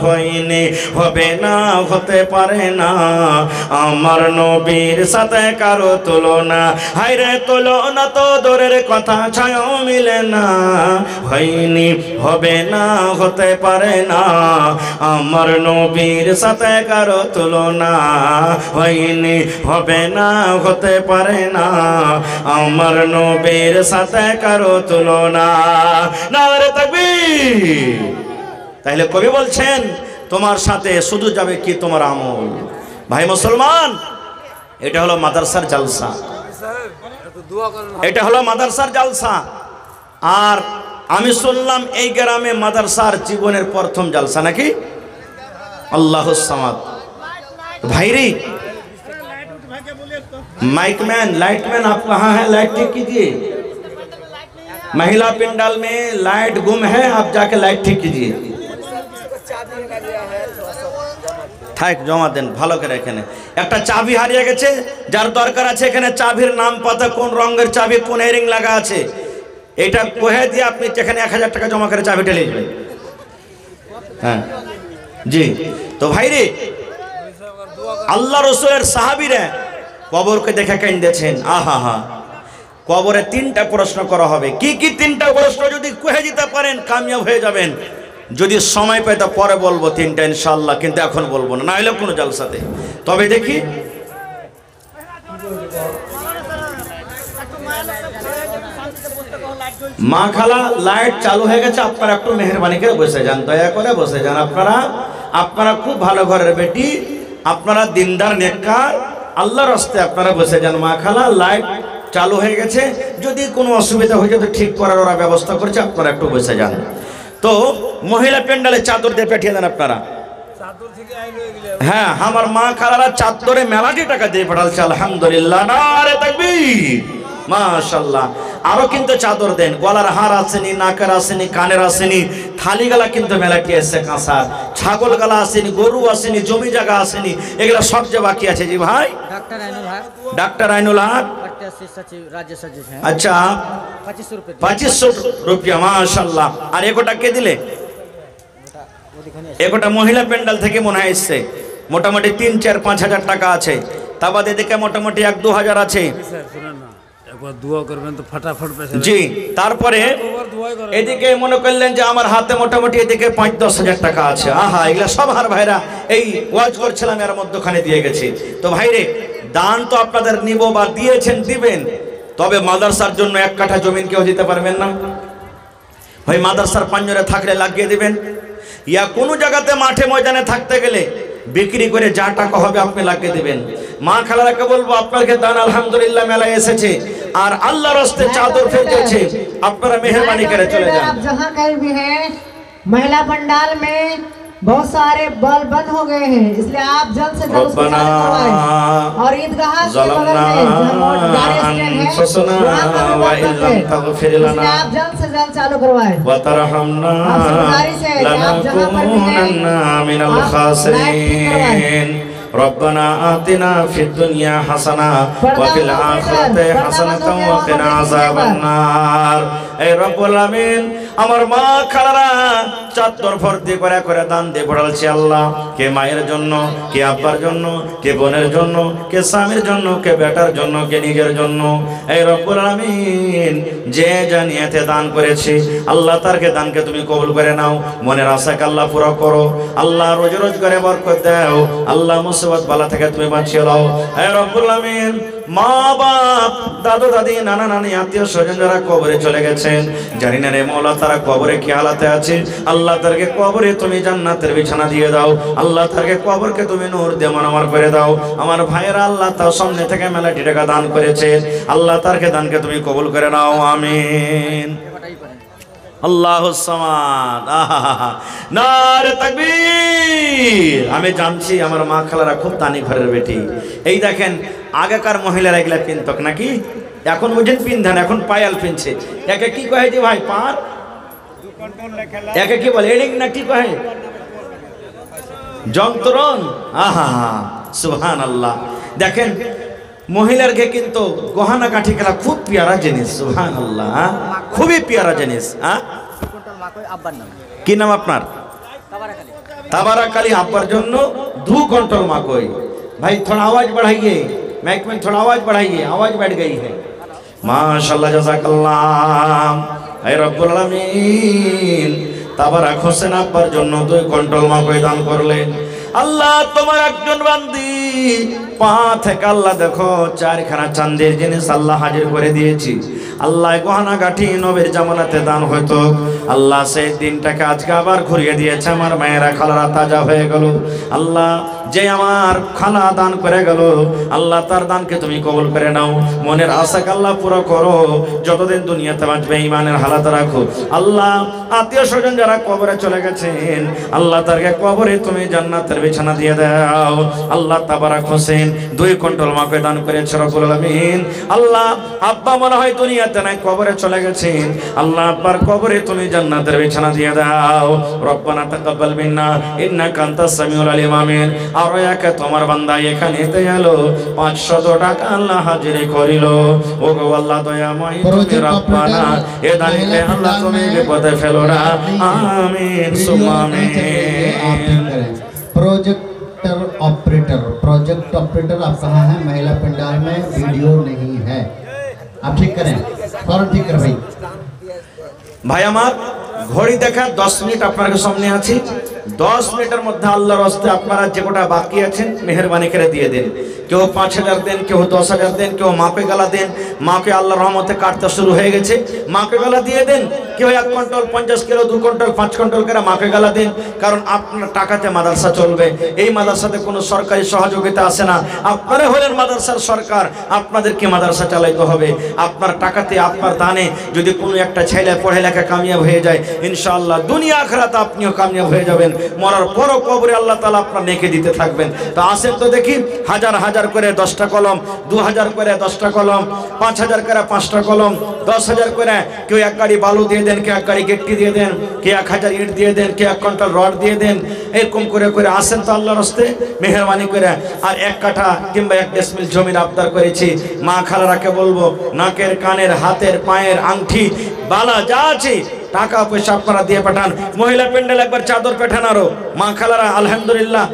হয়নি হবে না হতে পারে না আমার নবীর সাথে কারো তুলনা হায়রে তুলনা তো দূরের কথা ছায়াও মিলে না হয়নি হবে না হতে পারে না আমার নবীর সাথে কারো তুলনা হয়নি হবে না হতে পারে না আমার নবীর সাথে কারো তুলনা নারে তাকবীর। তাহলে কবি বলছেন তোমার সাথে শুধু যাবে কি তোমার আমল। ভাই মুসলমান, এটা হলো মাদ্রাসার জালসা, এটা হলো মাদ্রাসার জালসা। আর আমি শুনলাম এই গ্রামে মাদ্রাসার জীবনের প্রথম জালসা নাকি? আল্লাহুস সামাদ। भाईरी माइकमैन लाइटमैन आप कहाँ हैं? लाइट ठीक कीजिए। महिला पिंडाल में लाइट गुम है, आप जाके लाइट ठीक कीजिए। থাক জমা দেন ভালো করে। এখানে একটা চাবি হারিয়ে গেছে, যার দরকার আছে এখানে চাবির নাম পাতা, কোন রঙের চাবি, কোন এরিং লাগা আছে, এটা কহে দিয়ে আপনি এখানে 1000 টাকা জমা করে চাবিটা নিয়ে যাবেন। হ্যাঁ জি। তো ভাইরে আল্লাহ রসুলের সাহাবীরা কবরকে দেখে কাঁদেছেন। আহা হা, কবরে 3টা প্রশ্ন করা হবে। কি কি 3টা প্রশ্ন যদি কহে দিতে পারেন কামিয়াব হয়ে যাবেন। যদি সময় পাই তা পরে বলবো 3টা ইনশাআল্লাহ, কিন্তু এখন বলবো না, না হলে কোনো জালসাতে। তবে দেখি মা খালা লাইট চালু হয়ে গেছে, আপনারা একটু মেহেরবানি করে বসে যান, দয়া করে বসে যান। আপনারা খুব ভালো ঘরের বেটি, আপনারা দিনদার নেককার, আল্লাহর রাস্তায় আপনারা বসে যান। মা খালা লাইট চালু হয়ে গেছে, যদি কোনো অসুবিধা হয়ে যায় তো ঠিক করার ওরা ব্যবস্থা করছে, আপনারা একটু বসে যান। তো মহিলা প্যান্ডালে চাদর দিয়ে পাঠিয়ে দেন আপনারা। হ্যাঁ, আমার মা খালারা চাদরে মেলাটি টাকা দিয়ে পাঠালছে, আলহামদুলিল্লাহ, নারে তাকবীর, মাশাআল্লাহ। আরো কিন্তু চাদর দেন, গলার হার আসেনি, নাকের আসেনি, কানের আসেনি, থালি গালা কিন্তু মেলাটি এসছে কাঁসার, ছাগল গালা আসেনি, গরু আসেনি, জমি জায়গা আসেনি, এগুলা সব যে বাকি আছে। জি ভাই, डॉक्टर आइनुल हक राज्य सचिव हैं। अच्छा 2500 रुपया माशाल्लाह। और एकोटा के दिले? एकोटा महिला पेंडाल থেকে মনে হয় এসছে, মোটামুটি 3, 4, 5 হাজার টাকা আছে। তা বাদে এদিকে মোটামুটি 1-2 হাজার আছে। একবার দোয়া করবেন তো ফটাফট পয়সা। জি, তারপরে এদিকে মনে করলেন যে আমার হাতে মোটামুটি এদিকে 5-10 হাজার টাকা আছে। আহা, এগুলা সব হার ভাইরা এই ওয়াজ করছিলাম এর মধ্যখানে দিয়ে গেছি। তো ভাইরে দান তো আপনাদের নিব বা দিয়েছেন দিবেন, তবে মাদ্রাসার জন্য 1 কাঠা জমিন কেউ দিতে পারবেন না। হয় মাদ্রাসার পাঞ্জরে থাকলে লাগিয়ে দিবেন, ইয়া কোনো জায়গাতে মাঠে ময়দানে থাকতে গেলে বিক্রি করে যা টাকা হবে আপনি লাগিয়ে দিবেন। মা খালারাকে বলবো আপনাকে দান আলহামদুলিল্লাহ মেলায় এসেছে, আর আল্লাহর রাস্তায় চাদর ফেলতেছে, আপনারা মেহেরবানি করে চলে যান। आप जहां कहीं भी हैं, महिला पंडाल में बहुत सारे बल्ब बंद हो गए हैं, इसलिए आप जल्द से जल्द उसको चालू करवाएं। और ईदगाह के बगल में जहां गाड़ी स्टैंड है, वहां पर भी बंद है, इसलिए आप जल्द से जल्द चालू करवाएं। वतरहमना लनकुनन्ना मिनल खासिरीन। रब्बना आतिना फिद दुनिया हसना व फिल आखिरति हसनातान व किना आযাবান্নার। এই রব্বুল আমিন, আমার মা খালারা চাদর ভর্তি করে করে দান দিয়ে পড়ালছে আল্লাহ। কে মায়ের জন্য, কে আব্বার জন্য, কে বোনের জন্য, কে স্বামীর জন্য, কে বেটার জন্য, কে নিজের জন্য। এই রব্বুল আমিন, যে জানিয়াতে দান করেছে আল্লাহ তারকে দানকে তুমি কবুল করে নাও। মনের আশাকে আল্লাহ পুরো করো, আল্লাহ রোজ রোজ করে বরকত দাও, আল্লাহ মুসিবত বালা থেকে তুমি বাঁচিয়ে দাও। এই রব্বুল আমিন, মা বাপ, দাদু দাদি, নানা নানি, আত্মীয় স্বজন যারা কবরে চলে গেছেন, জানি না রে মওলা তারা কবরে কি হালাতে আছে, আল্লাহ তারকে কবরে তুমি জান্নাতের বিছানা দিয়ে দাও, আল্লাহ তারকে কবরকে তুমি নূর দিয়ে মানমার করে দাও। আমার ভাইয়েরা আল্লাহ তার সামনে থেকে মেলাটি টাকা দান করেছেন, আল্লাহ তারকে দানকে তুমি কবুল করে নাও, আমিন। আল্লাহুস সামাদ। নারে তাকবীর। আমি জানছি আমার মা খালারা খুব দানি ঘরের বেটি। এই দেখেন আগেকার মহিলারা এগুলা পিনতক নাকি, এখন বুঝেন পিনধান, এখন পায়াল পিনছে। একে কি কহে যে ভাই পার, একে কি বলে এডিং না কি কহে, যন্ত্রণ। আহা সুবহানাল্লাহ। দেখেন মহিলারকে কিন্তু গহনা কাঠি খেলা খুব পেয়ারা জিনিস, সুবহানাল্লাহ, খুবই পেয়ারা জিনিস। কি নাম আপনার? তাবারাকালী। আব্বার জন্য 2 কুইंटल मकई। भाई थोड़ा आवाज बढ़ाइए, माइक में थोड़ा आवाज बढ़ाइए, आवाज बढ़ गई है। माशाल्लाह, जज़ाकल्लाह। ऐ रब्बुल आलामीन, তাবারাক হোসেন আব্বার জন্য 2 কুইंटल मकई দান করলেন। আল্লাহ তোমার একজন বান্দি পা থেকে আল্লাহ দেখো 4খানা চাঁদের জিনিস আল্লাহ হাজির করে দিয়েছি। আল্লাহ গহনা গাঠি নবীর জামানাতে দান হইতো, আল্লাহ সেই দিনটাকে আজকে আবার ঘুরিয়ে দিয়েছে। আমার মায়েরা খালারা তাজা হয়ে গেল। আল্লাহ যে আমার খালা দান করে গেল, আল্লাহ তার দানকে তুমি কবুল করে নাও। মনের আশাকে আল্লাহ পুরো করো। যতদিন দুনিয়াতে বাঁচবে ঈমানের হালাত রাখো। আল্লাহ আত্মীয় স্বজন যারা কবরে চলে গেছেন, আল্লাহ তারকে কবরে তুমি জান্নাতের বিছানা দিয়ে দাও। আল্লাহ তাবারাক হোসেন 2 কুইंटल मकई দান করেছে রব্বুল আলামিন। আল্লাহ আব্বা মনে হয় দুনিয়াতে নাই, কবরে চলে গেছেন। আল্লাহ আব্বার কবরে তুমি জান্নাতের বিছানা দিয়ে দাও। রব্বানা তাকাব্বাল মিন্না ইন্নাকা আনতাস সামিউল আলিম। আমিন। আর একা তোমার বান্দা এখানে এলো 500 টাকা আল্লাহ হাজির করিল। ও গো আল্লাহ দয়াময় তুমি রব্বানা, এ দানিকে আল্লাহ তুমি বিপদে ফেলো না। আমিন সুম্মা আমিন। प्रोजेक्ट ऑपरेटर आप कहाँ हैं? महिला पंडाल में वीडियो नहीं है, आप ठीक करें, फौरन ठीक कर भाई। ভাই আমার ঘড়ি দেখা 10 মিনিট আপনাদের সামনে আছি। 10 মিনিটের মধ্যে আল্লাহর রাস্তে আপনারা যে কোটা বাকি আছেন মেহেরবানি করে দিয়ে দেন। কেউ 5000 দেন, কেউ 10000 দেন, কেউ মাপে গালা দেন। মাপে আল্লাহর রহমতে কাটতে শুরু হয়ে গেছে, মাপে গালা দিয়ে দেন। কেউ 1 কুইंटल 50 কিলো 2 কুইंटल 5 কুইंटल করে মাপে গালা দেন। কারণ আপনার টাকাতে মাদ্রাসা চলবে। এই মাদ্রাসাতে কোনো সরকারি সহযোগিতা আসে না। আপনারা হলেন মাদ্রাসার সরকার, আপনাদেরকে মাদ্রাসা চালাইতে হবে। আপনার টাকাতে আপনার দানে যদি কোনো একটা ছেলে পড়ালেখা কামিয়াব হয়ে যায়, ইনশাআল্লাহ দুনিয়া আখিরাতে আপনিও কামিয়াব হয়ে যাবেন। মরার পরও কবরে আল্লাহ তাআলা আপনার নেকি দিতে থাকবেন। তো আসেন তো দেখি, হাজার হাজার করে 10টা কলম, 2000 করে 10টা কলম, 5000 করে 5টা কলম, 10000 করে কেউ 1 গাড়ি বালু দিয়ে দেন, কেউ 1 গাড়ি গিট্টি দিয়ে দেন, কেউ 1000 ইট দিয়ে দেন, কেউ 1 কুইंटल রড দিয়ে দেন। এরকম করে করে আসেন তো আল্লাহর রাস্তে মেহেরবানি করে। আর 1 কাঠা কিংবা 1 ডেসিমিল জমির আবদার করেছি। মা খালারাকে বলবো নাকের কানের হাতের পায়ের আংটি বালা যা আছে টাকা পয়সা আপনারা দিয়ে পাঠান। মহিলা প্যান্ডেল একবার চাদর পাঠান। আরো মা খালারা আলহামদুলিল্লাহ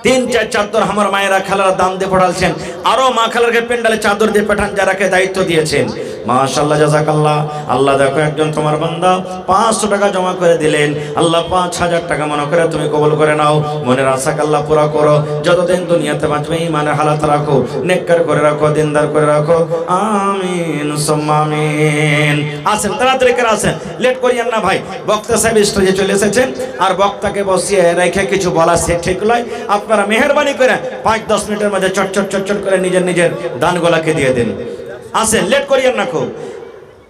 3-4 চাদর আমার মায়েরা খালারা দাম দিয়ে পড়ালছেন। আরো মা খালারকে প্যান্ডেলে চাদর দিয়ে পাঠান যারাকে দায়িত্ব দিয়েছেন। মাশাআল্লাহ, জাযাকাল্লাহ। আল্লাহ দেখো একজন তোমার বান্দা 500 টাকা জমা করে দিলেন। আল্লাহ 5000 টাকা মনে করে তুমি কবুল করে নাও। মনের আশাকে আল্লাহ পুরা করো। যতদিন দুনিয়াতে বাঁচবে ঈমানের হালাত রাখো, নেককার করে রাখো, দিনদার করে রাখো। আমিন সুম্মা আমিন। আসেন তাড়াতাড়ি করে আসেন, লেট করিয়েন না ভাই। বক্তা সাহেব স্টেজে চলে এসেছেন, আর বক্তাকে বসিয়ে রেখে কিছু বলা সে ঠিক নয়। আপনারা মেহেরবানি করে 5-10 মিনিটের মধ্যে চটচট করে নিজের দানগুলাকে দিয়ে দেন। আসেন, লেট করিয়েন না। খুব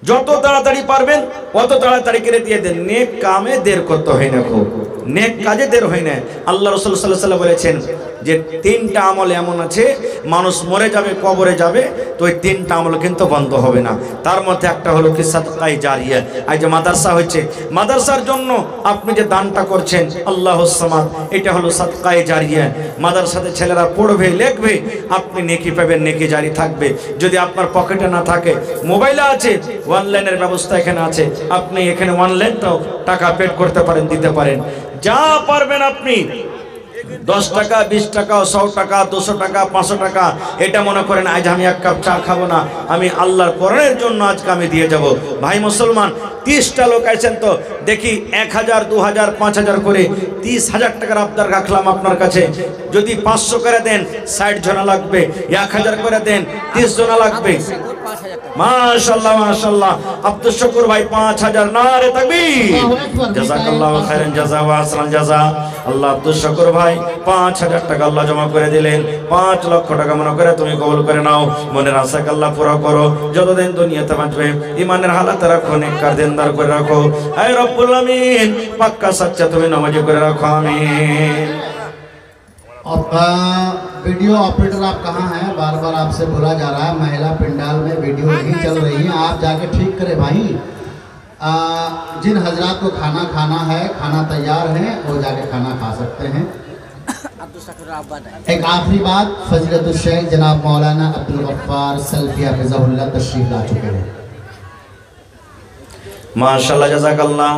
যত তাড়াতাড়ি পারবেন অত তাড়াতাড়ি করে দিয়ে দেন। নেক কামে দের করতে হয় না, খুব নেক কাজে দের হয় না। আল্লাহ রাসূল সাল্লাল্লাহু আলাইহি ওয়াসাল্লাম বলেছেন যে 3টা আমল এমন আছে, মানুষ মরে যাবে কবরে যাবে তো ওই 3টা আমল কিন্তু বন্ধ হবে না। তার মধ্যে একটা হলো কি সাদকায়ে জারিয়া। এই যে মাদ্রাসা হচ্ছে, মাদ্রাসার জন্য আপনি যে দানটা করছেন আল্লাহুস সামাদ, এটা হলো সাদকায়ে জারিয়া। মাদ্রাসাতে ছেলেরা পড়বে লিখবে, আপনি নেকি পাবেন, নেকি জারি থাকবে। যদি আপনার পকেটে না থাকে, মোবাইলে আছে, অনলাইনের ব্যবস্থা এখানে আছে, আপনি এখানে অনলাইনটাও টাকা পেড করতে পারেন, দিতে পারেন। যা পারবেন আপনি 10 টাকা 20 টাকা 100 টাকা 200 টাকা 500 টাকা, এটা মনে করেন আজ আমি 1 কাপ চা খাবো না, আমি আল্লাহর কোরআনের জন্য আজকে আমি দিয়ে যাব। ভাই মুসলমান 30টা লোক আছেন, তো দেখি 1000 2000 5000 করে 30000 টাকার আবদার রাখলাম আপনার কাছে। যদি 500 করে দেন 60 জনা লাগবে, 1000 করে দেন 30 জনা লাগবে। মাশাআল্লাহ মাশাআল্লাহ। আব্দুল শুকুর ভাই 5000, নারে তাকবীর, জাযাকাল্লাহু খাইরান জাযা ওয়া আহসানাল জাযা। আল্লাহ আব্দুল শুকুর ভাই 5000 টাকা আল্লাহ জমা করে দিলেন। 5 লক্ষ টাকা মনে করে তুমি কবুল করে নাও। মনের আশাকে আল্লাহ পুরো করো। যতদিন দুনিয়াতে বাঁচবে ঈমানের হালাত রাখো, নেককার দিনদার করে রাখো। হে রব্বুল আমিন, পাক্কা সচ্চা তুমি নামাজি করে রাখো। আমিন। आपका वीडियो ऑपरेटर आप कहाँ हैं? बार बार आपसे बोला जा रहा है महिला पंडाल में वीडियो नहीं चल रही है, आप जाके ठीक करें भाई। जिन हजरात को खाना खाना है, खाना तैयार है, वो जाके खाना खा सकते हैं। एक आखिरी बात, फजीलतुल शेख जनाब मौलाना अब्दुल गफ्फार सल्फी हाफिज़हुल्लाह तशरीफ ला चुके हैं। माशाल्लाह জাযাকাল্লাহ।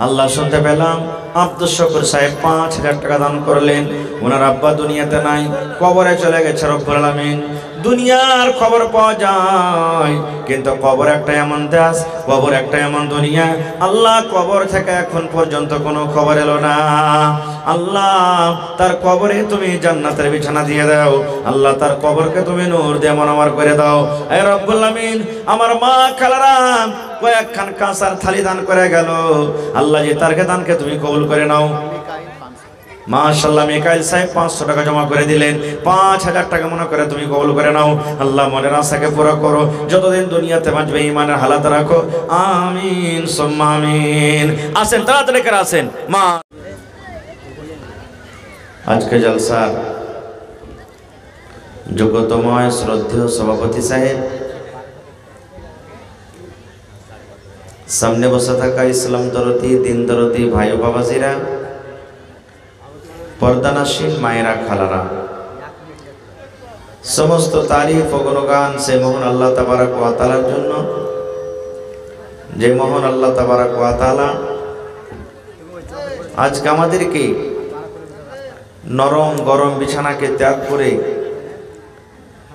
আল্লাহ শুনতে পেলাম আব্দুল শুকুর সাহেব 5000 টাকা দান করলেন। ওনার আব্বা দুনিয়াতে নাই, কবরে চলে গেছে। রব্বুল আলামিন, দুনিয়ার খবর পাওয়া যায় কিন্তু কবর একটা এমন দেশ, কবর একটা এমন দুনিয়া। আল্লাহ কবর থেকে এখন পর্যন্ত কোনো খবর এলো না। আল্লাহ তার কবরে তুমি জান্নাতের বিছানা দিয়ে দাও। আল্লাহ তার কবরকে তুমি নূর দিয়ে মনোমর করে দাও। হে রব্বুল আলামিন, আমার মা খালারা কয়েকখান কাঁসার থালি দান করে গেল। আল্লাহ যে তার দানকে তুমি কবুল করে নাও। মাশাআল্লাহ, মিকাইল সাহেব 500 টাকা জমা করে দিলেন। 5000 টাকা মনে করে তুমি কবুল করে নাও। আল্লাহ মনের আশাকে পুরো করো। যতদিন দুনিয়াতে বাঁচবে ঈমানের হালাত রাখো। আমিন সুম্মা আমিন। আসেন তাড়াতাড়ি করে আসেন। মা আজকে জলসার যোগ্যতময় শ্রদ্ধেয় সভাপতি সাহেব, সামনে বসে থাকা ইসলাম দরদি, দিন দরদি ভাই ও বাবাজিরা, পর্দানাসীন মায়েরা, খালারা, সমস্ত তারিফ ও গুণগান সে মহান আল্লাহ তাবারক ওয়া তাআলার জন্য, যে মহান আল্লাহ তাবারক ওয়া তাআলা আজকে আমাদেরকে নরম গরম বিছানাকে ত্যাগ করে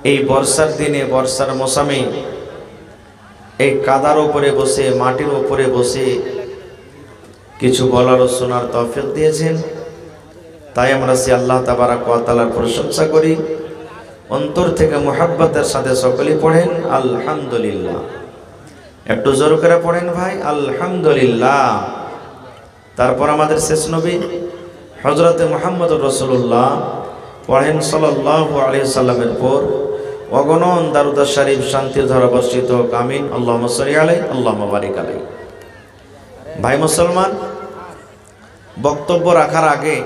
এই বর্ষার দিনে, বর্ষার মৌসুমে এই কাদার উপরে বসে, মাটির উপরে বসে কিছু বলার ও শোনার তৌফিক দিয়েছেন। তাই আমরা সে আল্লাহ তাবারক ওয়া তাআলার প্রশংসা করি। অন্তর থেকে মুহাব্বতের সাথে সকলেই পড়েন আলহামদুলিল্লাহ। একটু জোর করে পড়েন ভাই, আলহামদুলিল্লাহ। তারপর আমাদের শেষ নবী হযরতে মুহাম্মদুর রাসূলুল্লাহ পড়েন সাল্লাল্লাহু আলাইহি সাল্লামের পর অগণন দারুদ শরীফ শান্তির ধারা বর্ষিত হোক। আমিন। আল্লাহুম্মা সাল্লি আলাইহি, আল্লাহুম্মা বারিক আলাইহি। ভাই মুসলমান, বক্তব্য রাখার আগে